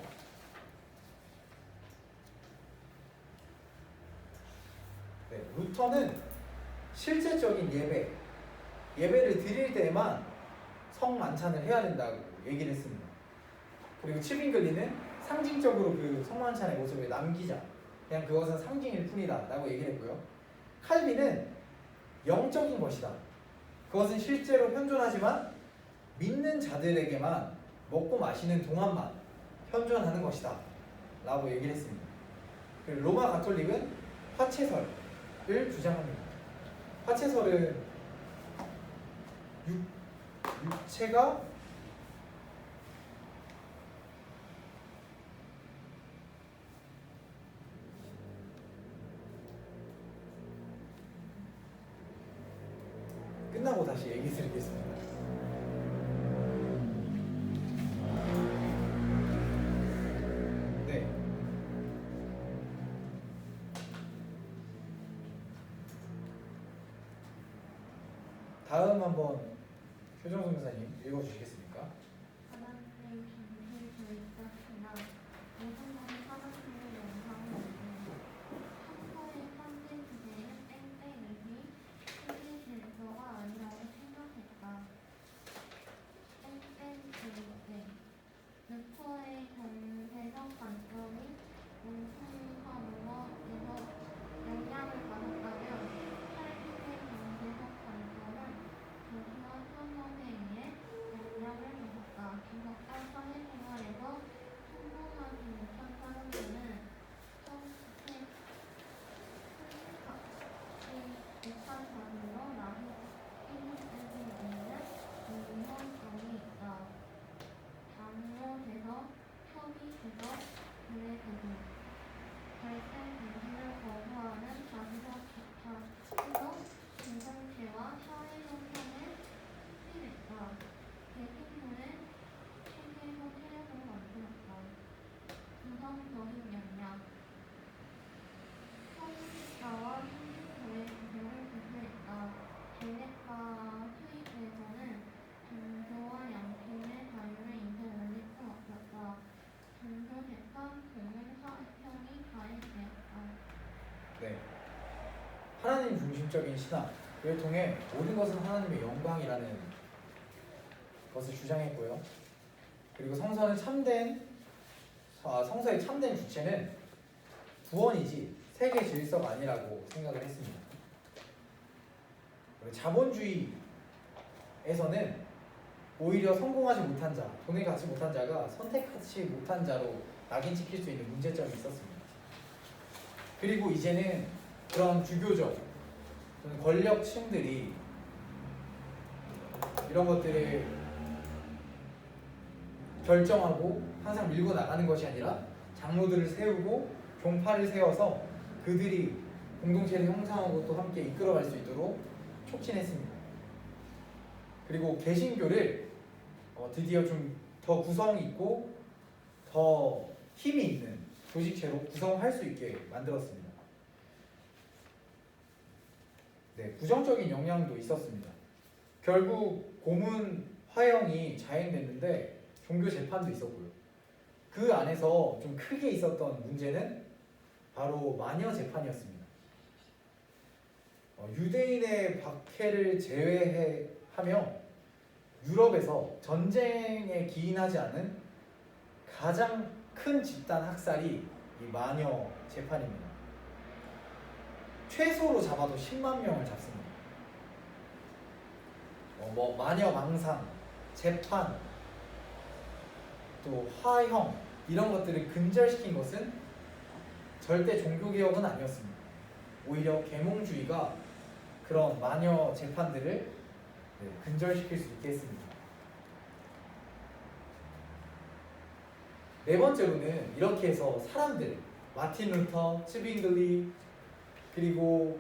네, 루터는 실제적인 예배를 드릴 때만 성만찬을 해야 된다고 얘기를 했습니다. 그리고 츠빙글리는 상징적으로 그 성만찬의 모습을 남기자, 그냥 그것은 상징일 뿐이다 라고 얘기를 했고요. 칼빈은 영적인 것이다, 그것은 실제로 현존하지만 믿는 자들에게만 먹고 마시는 동안만 현존하는 것이다 라고 얘기를 했습니다. 그리고 로마 가톨릭은 화채설을 주장합니다. 화채설은 육체가 끝나고 다시 얘기 드리겠습니다. 네. 다음 한번 효정 선교사님 읽어주시겠습니까? 하나님의 빛을 조입자시나 모든 것이 하나님의 영광을 한서의 현재 주제는 땡땡이지 실제 질서가 아니라고 생각했다. 땡땡 루터의 정세적 관점이 몽통하므로에서 영향을 받았다면 칼빈의 정세적 관점은 조시와 현역에 의해 영향을 받았다. 기독교 사회생활에서 성공하지 못한 사람들은 성취하지 못한 자들로 나뉘어지고 있는 위험성이 있다. 장로에서 협의에서 그레그도 발생 정신을 거부하는 자기적 집착으로 공동체와 사회 형성을 흡입했다. 대신물은 세계에서 체력을 만들었다. 구성적인 역량 성직자와 성직자의 구별을 제시했다. 제네파 수입에서는 종교와 양심의 자유를 인제 올릴 수 없었다. 종교 재판 공은 사형이 가해되었다. 네. 하나님 중심적인 신학을 통해 모든 것은 하나님의 영광이라는 것을 주장했고요. 그리고 성서는 참된 성서의 참된 주체는 구원이지 세계 질서가 아니라고 생각을 했습니다. 자본주의에서는 오히려 성공하지 못한 자, 돈을 갖지 못한 자가 선택하지 못한 자로 낙인 찍힐 수 있는 문제점이 있었습니다. 그리고 이제는 그런 주교적 또는 권력층들이 이런 것들을 결정하고 항상 밀고 나가는 것이 아니라 장로들을 세우고 종파를 세워서 그들이 공동체를 형성하고 또 함께 이끌어갈 수 있도록 촉진했습니다. 그리고 개신교를 드디어 좀 더 구성 있고 더 힘이 있는 조직체로 구성할 수 있게 만들었습니다. 네, 부정적인 영향도 있었습니다. 결국 고문 화형이 자행됐는데 종교 재판도 있었고요. 그 안에서 좀 크게 있었던 문제는 바로 마녀 재판이었습니다. 유대인의 박해를 제외하며 유럽에서 전쟁에 기인하지 않은 가장 큰 집단 학살이 이 마녀 재판입니다. 최소로 잡아도 10만 명을 잡습니다. 마녀 망상, 재판, 또 화형 이런 것들을 근절시킨 것은 절대 종교개혁은 아니었습니다. 오히려 계몽주의가 그런 마녀 재판들을 근절시킬 수 있게 했습니다. 네 번째로는 이렇게 해서 사람들, 마틴 루터, 츠빙글리, 그리고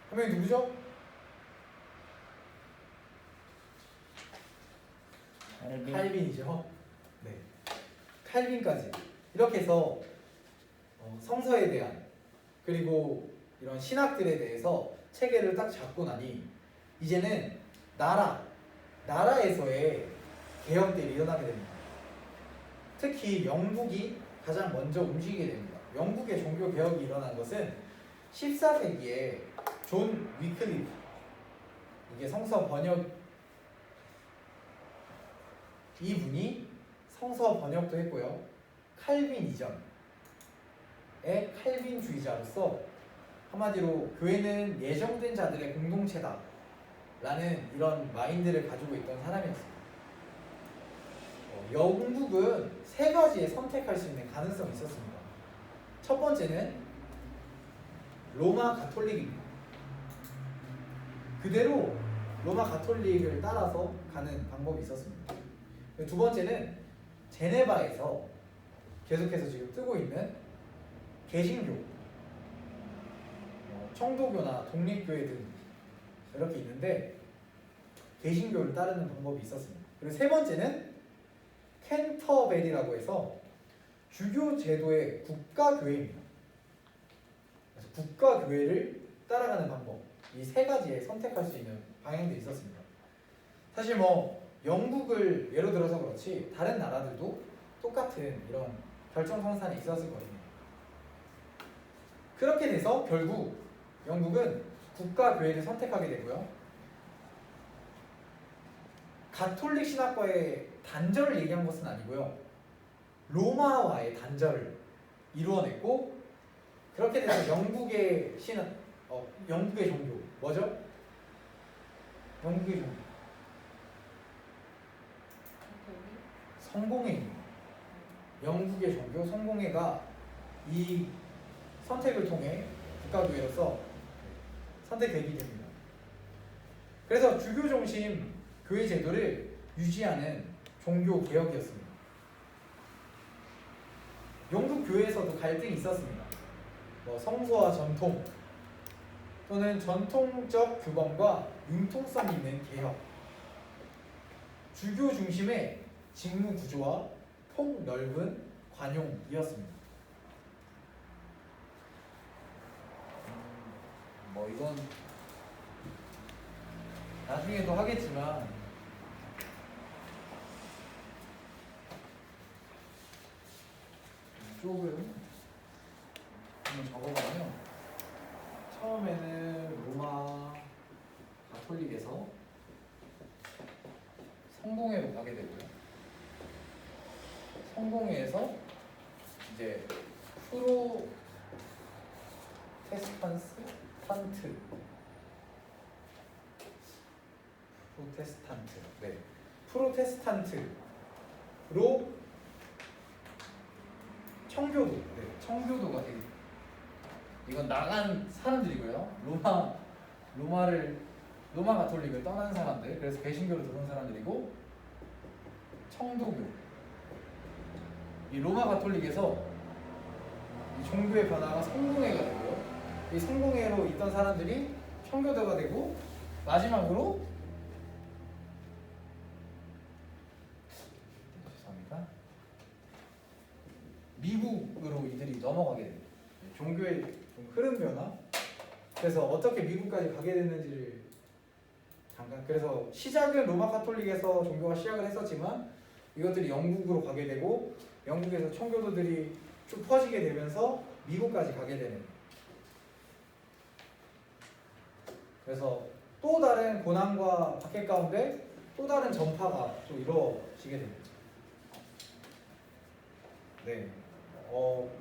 한 명이 누구죠? 칼빈이죠. 네, 칼빈까지 이렇게 해서 성서에 대한 그리고 이런 신학들에 대해서 체계를 딱 잡고 나니 이제는 나라에서의 개혁들이 일어나게 됩니다. 특히 영국이 가장 먼저 움직이게 됩니다. 영국의 종교 개혁이 일어난 것은 14세기에 존 위클리프, 이게 성서 번역, 이분이 성서 번역도 했고요. 칼빈 이전의 칼빈주의자로서 한마디로 교회는 예정된 자들의 공동체다 라는 이런 마인드를 가지고 있던 사람이었습니다. 영국은 세 가지의 선택할 수 있는 가능성이 있었습니다. 첫 번째는 로마 가톨릭입니다. 그대로 로마 가톨릭을 따라서 가는 방법이 있었습니다. 두 번째는 제네바에서 계속해서 지금 뜨고 있는 개신교, 청도교나 독립교회 등 이렇게 있는데 개신교를 따르는 방법이 있었습니다. 그리고 세 번째는 캔터베리라고 해서 주교 제도의 국가교회입니다. 그래서 국가교회를 따라가는 방법, 이 세 가지에 선택할 수 있는 방향도 있었습니다. 사실 영국을 예로 들어서 그렇지 다른 나라들도 똑같은 이런 결정성산이 있었을 거예요. 그렇게 돼서 결국 영국은 국가교회를 선택하게 되고요. 가톨릭 신학과의 단절을 얘기한 것은 아니고요. 로마와의 단절을 이루어냈고 그렇게 돼서 영국의 영국의 종교 뭐죠? 영국의 종교 성공회입니다. 영국의 종교 성공회가 이 선택을 통해 국가교회로서 선택되게 됩니다. 그래서 주교 중심 교회 제도를 유지하는 종교 개혁이었습니다. 영국 교회에서도 갈등이 있었습니다. 성서와 전통 또는 전통적 규범과 융통성 있는 개혁, 주교 중심의 직무 구조와 폭넓은 관용이었습니다. 이건 나중에도 하겠지만 조금 한번 적어보면 처음에는 로마 가톨릭에서 성공회로 가게 되고요. 성공회에서 이제 프로테스탄트로 청교도가 되게 이건 나간 사람들이고요. 로마 가톨릭을 떠난 사람들, 그래서 개신교로 들어온 사람들이고 청도교. 이 로마 가톨릭에서 이 종교의 변화가 성공회가 되고요. 이 성공회로 있던 사람들이 청교도가 되고 마지막으로 죄송합니다. 미국으로 이들이 넘어가게 됩니다. 종교의 좀 흐름 변화. 그래서 어떻게 미국까지 가게 됐는지를 잠깐. 그래서 시작은 로마 가톨릭에서 종교가 시작을 했었지만 이것들이 영국으로 가게 되고 영국에서 청교도들이 쭉 퍼지게 되면서 미국까지 가게 되는. 그래서 또 다른 고난과 박해 가운데 또 다른 전파가 또 이루어지게 됩니다. 네.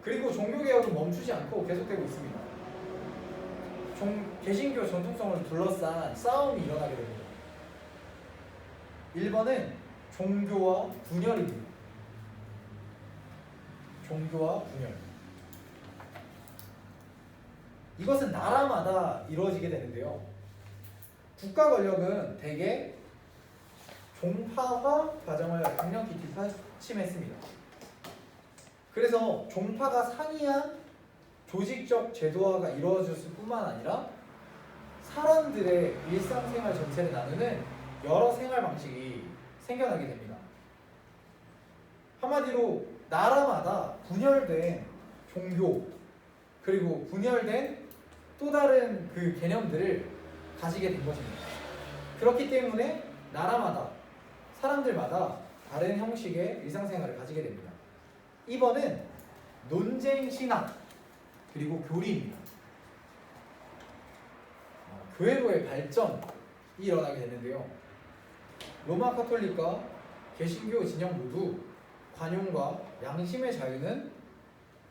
그리고 종교개혁은 멈추지 않고 계속되고 있습니다. 개신교 전통성을 둘러싼 싸움이 일어나게 됩니다. 1번은 종교와 분열입니다. 종교와 분열. 이것은 나라마다 이루어지게 되는데요. 국가 권력은 대개 종파화 과정을 강력히 뒷받침했습니다. 그래서 종파가 상이한 조직적 제도화가 이루어졌을 뿐만 아니라 사람들의 일상생활 전체를 나누는 여러 생활 방식이 생겨나게 됩니다. 한마디로 나라마다 분열된 종교 그리고 분열된 또 다른 그 개념들을 가지게 된 것입니다. 그렇기 때문에 나라마다 사람들마다 다른 형식의 일상생활을 가지게 됩니다. 2번은 논쟁 신학 그리고 교리입니다. 교회로의 발전이 일어나게 되는데요. 로마 카톨릭과 개신교 진영 모두 관용과 양심의 자유는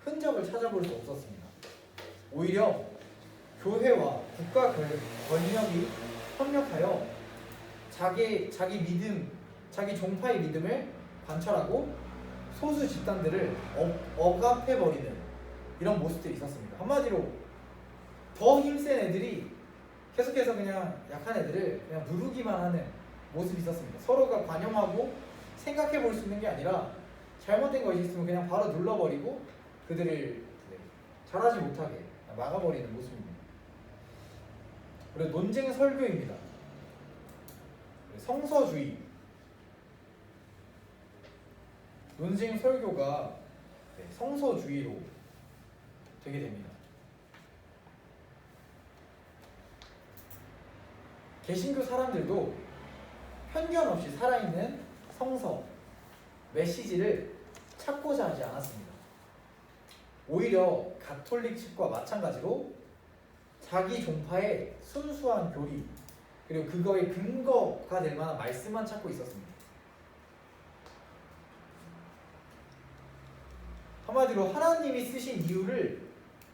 흔적을 찾아볼 수 없었습니다. 오히려 교회와 국가 권력이 협력하여 자기 믿음, 자기 종파의 믿음을 관철하고 소수 집단들을 억압해버리는 이런 모습들이 있었습니다. 한마디로 더 힘센 애들이 계속해서 그냥 약한 애들을 그냥 누르기만 하는 모습이 있었습니다. 서로가 관용하고 생각해 볼 수 있는 게 아니라 잘못된 것이 있으면 그냥 바로 눌러버리고 그들을 잘하지 못하게 막아버리는 모습입니다. 그리고 논쟁 설교입니다. 성서주의. 논쟁 설교가 성서주의로 되게 됩니다. 개신교 사람들도 편견 없이 살아있는 성서, 메시지를 찾고자 하지 않았습니다. 오히려 가톨릭 측과 마찬가지로 자기 종파의 순수한 교리 그리고 그거의 근거가 될 만한 말씀만 찾고 있었습니다. 한마디로 하나님이 쓰신 이유를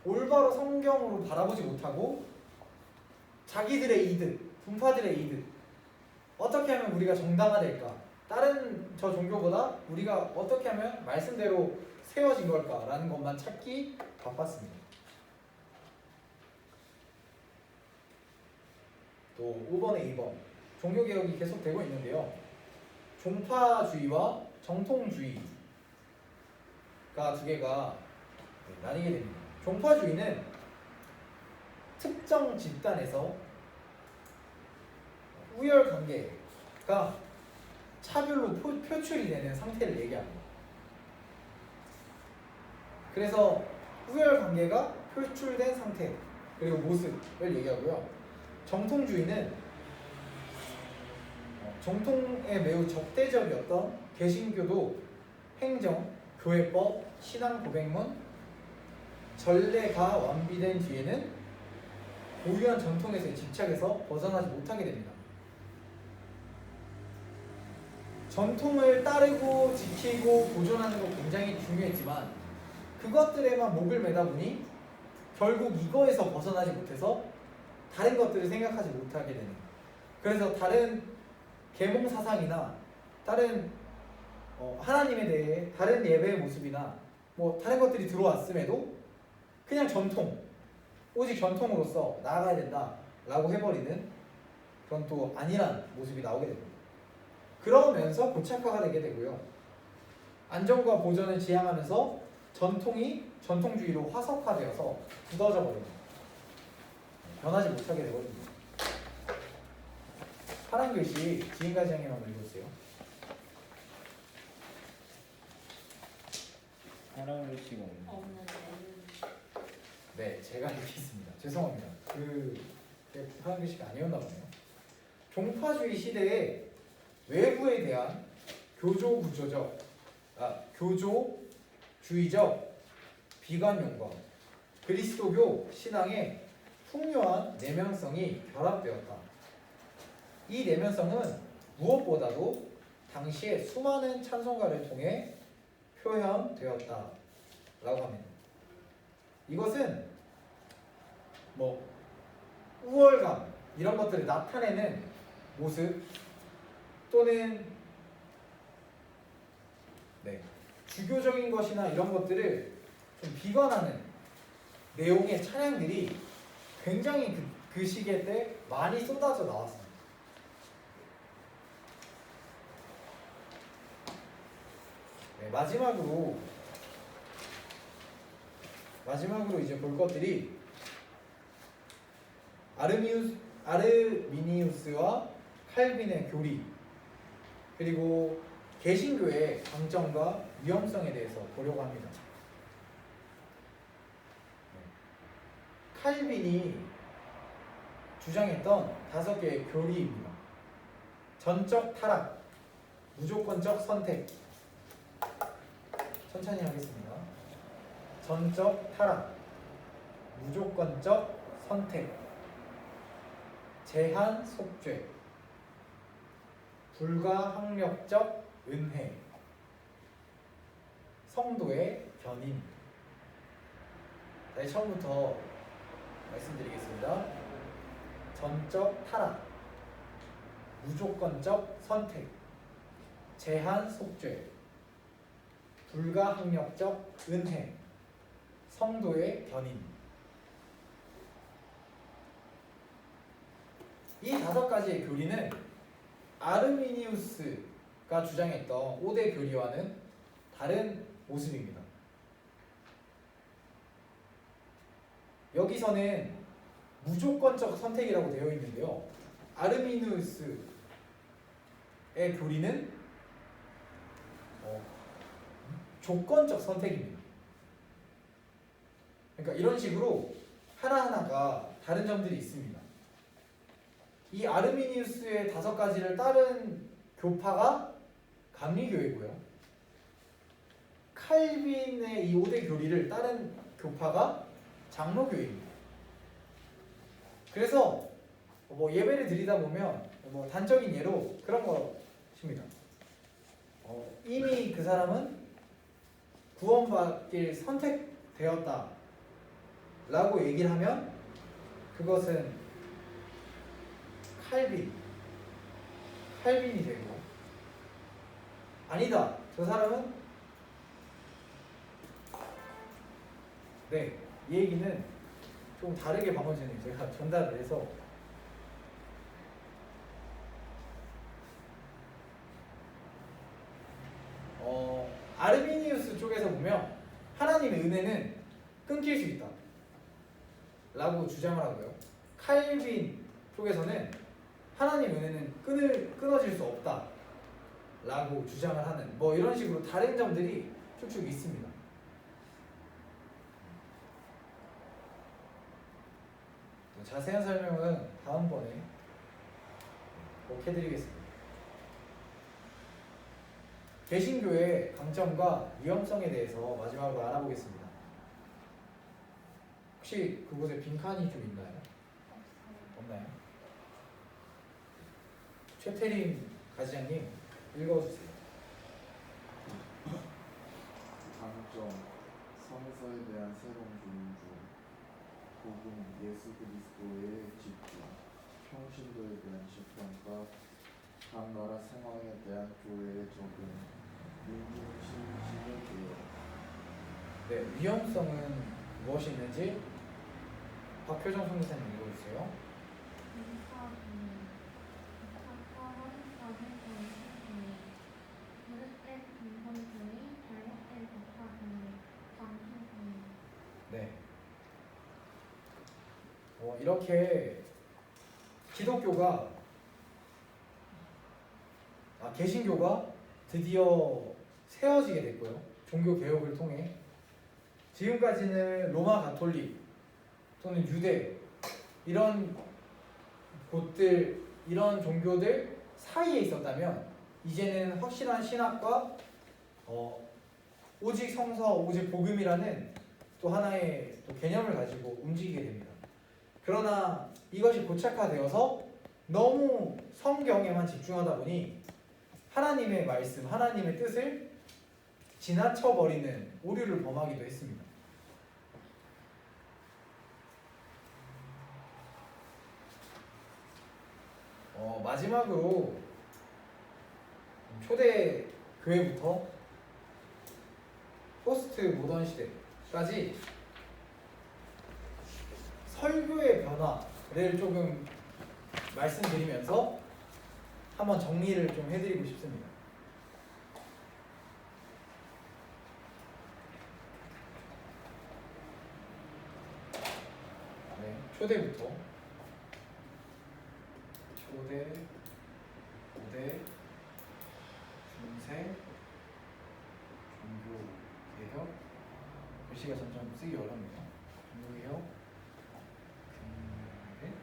올바로 성경으로 바라보지 못하고 자기들의 이득, 분파들의 이득, 어떻게 하면 우리가 정당화될까? 다른 저 종교보다 우리가 어떻게 하면 말씀대로 세워진 걸까라는 것만 찾기 바빴습니다. 또 5번에 2번 종교개혁이 계속되고 있는데요. 종파주의와 정통주의가 두 개가 나뉘게 됩니다. 종파주의는 특정 집단에서 우열관계가 차별로 표출이 되는 상태를 얘기합니다. 그래서 우열관계가 표출된 상태 그리고 모습을 얘기하고요. 정통주의는 정통에 매우 적대적이었던 개신교도 행정, 교회법, 신앙 고백문, 전례가 완비된 뒤에는 고유한 전통에서의 집착에서 벗어나지 못하게 됩니다. 전통을 따르고 지키고 보존하는 거 굉장히 중요했지만 그것들에만 목을 매다 보니 결국 이거에서 벗어나지 못해서 다른 것들을 생각하지 못하게 되는 거예요. 그래서 다른 계몽 사상이나 다른 하나님에 대해 다른 예배의 모습이나 뭐 다른 것들이 들어왔음에도 그냥 전통, 오직 전통으로서 나아가야 된다라고 해버리는 그런 또 아니란 모습이 나오게 됩니다. 그러면서 고착화가 되게 되고요. 안정과 보존을 지향하면서 전통이 전통주의로 화석화되어서 굳어져 버립니다. 변하지 못하게 되거든요. 파란 글씨 지금까지 한번 읽어주세요. 파란 글씨가 없는데. 네, 제가 읽겠습니다. 죄송합니다. 파란 글씨가 아니었나 보네요. 종파주의 시대에 외부에 대한 교조주의적 비관용과 그리스도교 신앙의 풍요한 내면성이 결합되었다. 이 내면성은 무엇보다도 당시에 수많은 찬송가를 통해 표현되었다라고 합니다. 이것은 뭐 우월감 이런 것들을 나타내는 모습 또는 주교적인 것이나 이런 것들을 좀 비관하는 내용의 찬양들이 굉장히 그 시기에 때 많이 쏟아져 나왔습니다. 네, 마지막으로 이제 볼 것들이 아르미니우스와 칼빈의 교리 그리고 개신교의 강점과 위험성에 대해서 보려고 합니다. 칼빈이 주장했던 5개의 교리입니다. 전적 타락, 무조건적 선택. 천천히 하겠습니다. 전적 타락, 무조건적 선택, 제한 속죄, 불가항력적 은혜, 성도의 견인. 다시 처음부터 말씀드리겠습니다. 전적 타락, 무조건적 선택, 제한 속죄, 불가항력적 은혜, 성도의 견인. 이 5가지의 교리는 아르미니우스가 주장했던 5대 교리와는 다른 모습입니다. 여기서는 무조건적 선택이라고 되어 있는데요. 아르미니우스의 교리는 조건적 선택입니다. 그러니까 이런 식으로 하나하나가 다른 점들이 있습니다. 이 아르미니우스의 5가지를 따른 교파가 감리교회고요. 칼빈의 이 5대 교리를 따른 교파가 장로교회입니다. 그래서 뭐 예배를 드리다 보면 뭐 단적인 예로 그런 것입니다. 이미 그 사람은 구원받길 선택되었다 라고 얘기를 하면 그것은 칼빈이 되고, 아니다, 저 사람은 이 얘기는 좀 다르게 방금 전에 제가 전달을 해서 아르미니우스 쪽에서 보면 하나님의 은혜는 끊길 수 있다 라고 주장을 하고요. 칼빈 쪽에서는 하나님의 은혜는 끊어질 수 없다 라고 주장을 하는 뭐 이런 식으로 다른 점들이 쭉쭉 있습니다. 자세한 설명은 다음번에 꼭 해드리겠습니다. 개신교의 강점과 위험성에 대해서 마지막으로 알아보겠습니다. 혹시 그곳에 빈칸이 좀 있나요? 없나요? 최태림 가지장님 읽어주세요. 성서에 대한 새로운 존중, 복음 예수 그리스도의 집중, 평신도에 대한 시평가, 각 나라 상황에 대한 교회의 적응, 민중심 신의 개혁. 네, 위험성은 무엇이 있는지 박효정 선생님 읽어주세요. 네. 이렇게 기독교가 개신교가 드디어 세워지게 됐고요. 종교 개혁을 통해 지금까지는 로마 가톨릭 또는 유대 이런 곳들 이런 종교들 사이에 있었다면 이제는 확실한 신학과 오직 성서 오직 복음이라는 또 하나의 또 개념을 가지고 움직이게 됩니다. 그러나 이것이 고착화되어서 너무 성경에만 집중하다 보니 하나님의 말씀, 하나님의 뜻을 지나쳐버리는 오류를 범하기도 했습니다. 마지막으로 초대 교회부터 포스트 모던 시대까지 설교의 변화를 조금 말씀드리면서 한번 정리를 좀 해드리고 싶습니다. 네, 초대부터 초대, 고대, 중세, 종교개혁. 글씨가 점점 쓰기 어렵네요. 종교개혁, 근대,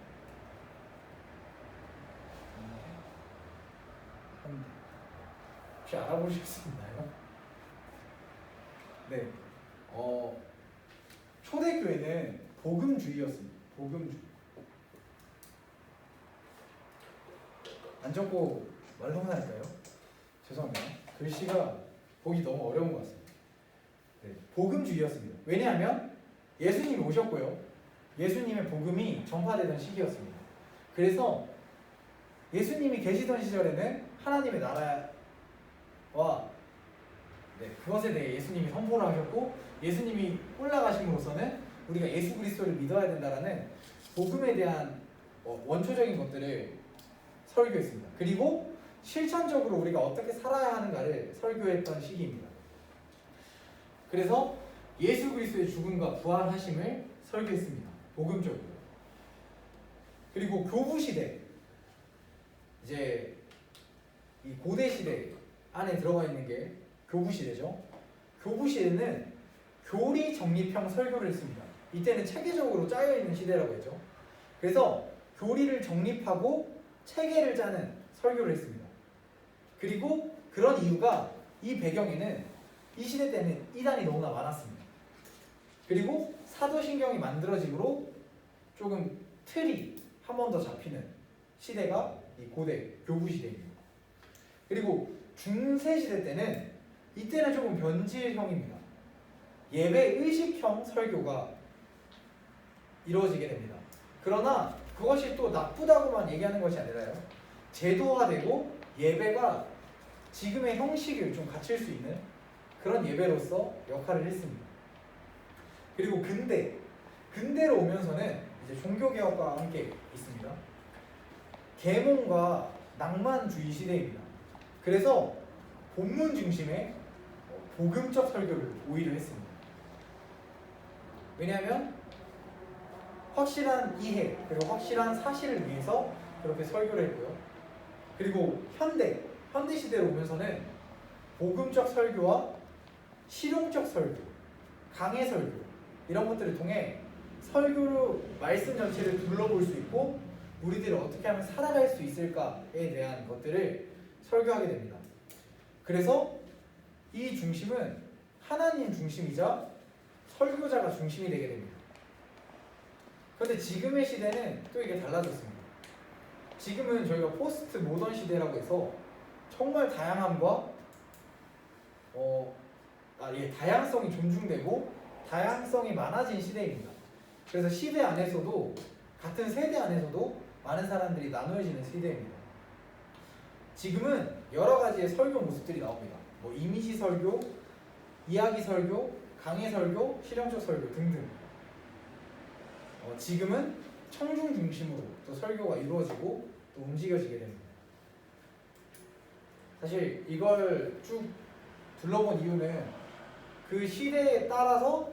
현대. 혹시 알아보실 수 있나요? 네, 초대교회는 복음주의였습니다. 복음주의. 안 적고 말로만 할까요? 죄송합니다. 글씨가 보기 너무 어려운 것 같습니다. 네, 복음주의였습니다. 왜냐하면 예수님이 오셨고요. 예수님의 복음이 전파되던 시기였습니다. 그래서 예수님이 계시던 시절에는 하나님의 나라와 그것에 대해 예수님이 선포를 하셨고 예수님이 올라가심으로써는 우리가 예수 그리스도를 믿어야 된다라는 복음에 대한 원초적인 것들을 설교했습니다. 그리고 실천적으로 우리가 어떻게 살아야 하는가를 설교했던 시기입니다. 그래서 예수 그리스도의 죽음과 부활하심을 설교했습니다. 복음적으로. 그리고 교부 시대, 이제 이 고대 시대 안에 들어가 있는 게 교부 시대죠. 교부 시대는 교리 정립형 설교를 했습니다. 이때는 체계적으로 짜여 있는 시대라고 했죠. 그래서 교리를 정립하고 체계를 짜는 설교를 했습니다. 그리고 그런 이유가 이 배경에는 이 시대 때는 이단이 너무나 많았습니다. 그리고 사도신경이 만들어짐으로 조금 틀이 한 번 더 잡히는 시대가 이 고대 교부 시대입니다. 그리고 중세 시대 때는 이때는 조금 변질형입니다. 예배 의식형 설교가 이루어지게 됩니다. 그러나 그것이 또 나쁘다고만 얘기하는 것이 아니라요. 제도화되고 예배가 지금의 형식을 좀 갖출 수 있는 그런 예배로서 역할을 했습니다. 그리고 근대로 오면서는 이제 종교개혁과 함께 있습니다. 계몽과 낭만주의 시대입니다. 그래서 본문 중심의 복음적 설교를 오히려 했습니다. 왜냐하면 확실한 이해 그리고 확실한 사실을 위해서 그렇게 설교를 했고요. 그리고 현대 시대로 오면서는 복음적 설교와 실용적 설교, 강해 설교 이런 것들을 통해 설교로 말씀 전체를 둘러볼 수 있고 우리들이 어떻게 하면 살아갈 수 있을까에 대한 것들을 설교하게 됩니다. 그래서 이 중심은 하나님 중심이자 설교자가 중심이 되게 됩니다. 그런데 지금의 시대는 또 이게 달라졌습니다. 지금은 저희가 포스트 모던 시대라고 해서 정말 다양함과 다양성이 존중되고 다양성이 많아진 시대입니다. 그래서 시대 안에서도 같은 세대 안에서도 많은 사람들이 나누어지는 시대입니다. 지금은 여러 가지의 설교 모습들이 나옵니다. 뭐 이미지 설교, 이야기 설교, 강해 설교, 실용적 설교 등등. 지금은 청중 중심으로 또 설교가 이루어지고 또 움직여지게 됩니다. 사실 이걸 쭉 둘러본 이유는 그 시대에 따라서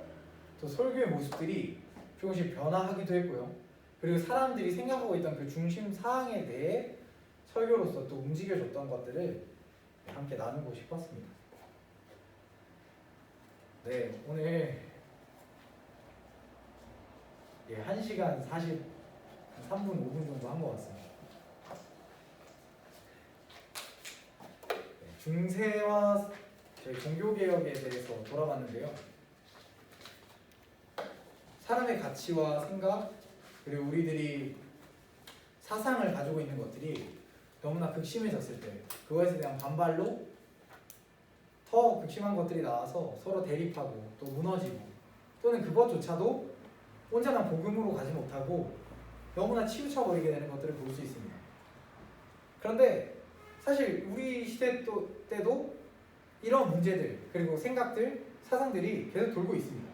또 설교의 모습들이 조금씩 변화하기도 했고요. 그리고 사람들이 생각하고 있던 그 중심 사항에 대해 설교로서 또 움직여줬던 것들을 함께 나누고 싶었습니다. 네, 오늘 1시간 43분, 5분 정도 한 것 같습니다. 중세와 저희 종교개혁에 대해서 돌아봤는데요. 사람의 가치와 생각, 그리고 우리들이 사상을 가지고 있는 것들이 너무나 극심해졌을 때 그것에 대한 반발로 더 극심한 것들이 나와서 서로 대립하고 또 무너지고 또는 그것조차도 온전한 복음으로 가지 못하고 너무나 치우쳐버리게 되는 것들을 볼 수 있습니다. 그런데 사실 우리 시대 때도 이런 문제들 그리고 생각들, 사상들이 계속 돌고 있습니다.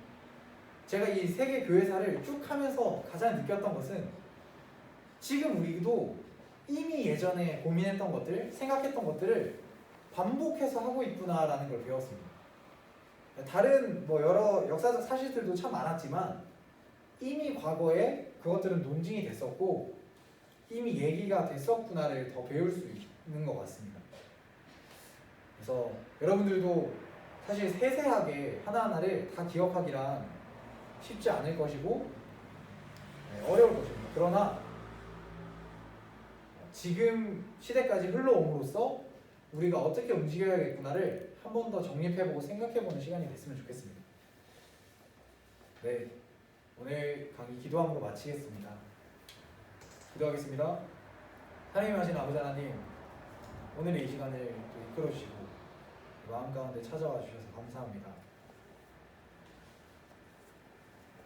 제가 이 세계 교회사를 쭉 하면서 가장 느꼈던 것은 지금 우리도 이미 예전에 고민했던 것들, 생각했던 것들을 반복해서 하고 있구나라는 걸 배웠습니다. 다른 여러 역사적 사실들도 참 많았지만 이미 과거에 그것들은 논증이 됐었고 이미 얘기가 됐었구나를 더 배울 수 있는 것 같습니다. 그래서 여러분들도 사실 세세하게 하나하나를 다 기억하기란 쉽지 않을 것이고 어려울 것입니다. 그러나 지금 시대까지 흘러옴으로써 우리가 어떻게 움직여야겠구나를 한 번 더 정립해보고 생각해보는 시간이 됐으면 좋겠습니다. 네, 오늘 강의 기도함으로 마치겠습니다. 기도하겠습니다. 하나님 하신 아버지 하나님, 오늘의 이 시간을 또 이끌어주시고 마음 가운데 찾아와 주셔서 감사합니다.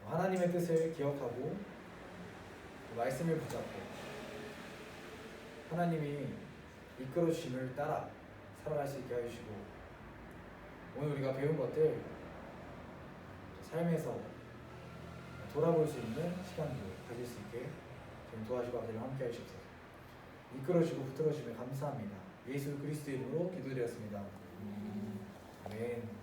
하나님의 뜻을 기억하고 말씀을 붙잡고 하나님이 이끌어주심을 따라 살아갈 수 있게 해주시고 오늘 우리가 배운 것들 삶에서 돌아볼 수 있는 시간도 가질 수 있게 좀 도와주고 아버지를 함께 하시옵소서. 이끌어주시고 붙들어주시면 감사합니다. 예수 그리스도 이름으로 기도드렸습니다. 아멘.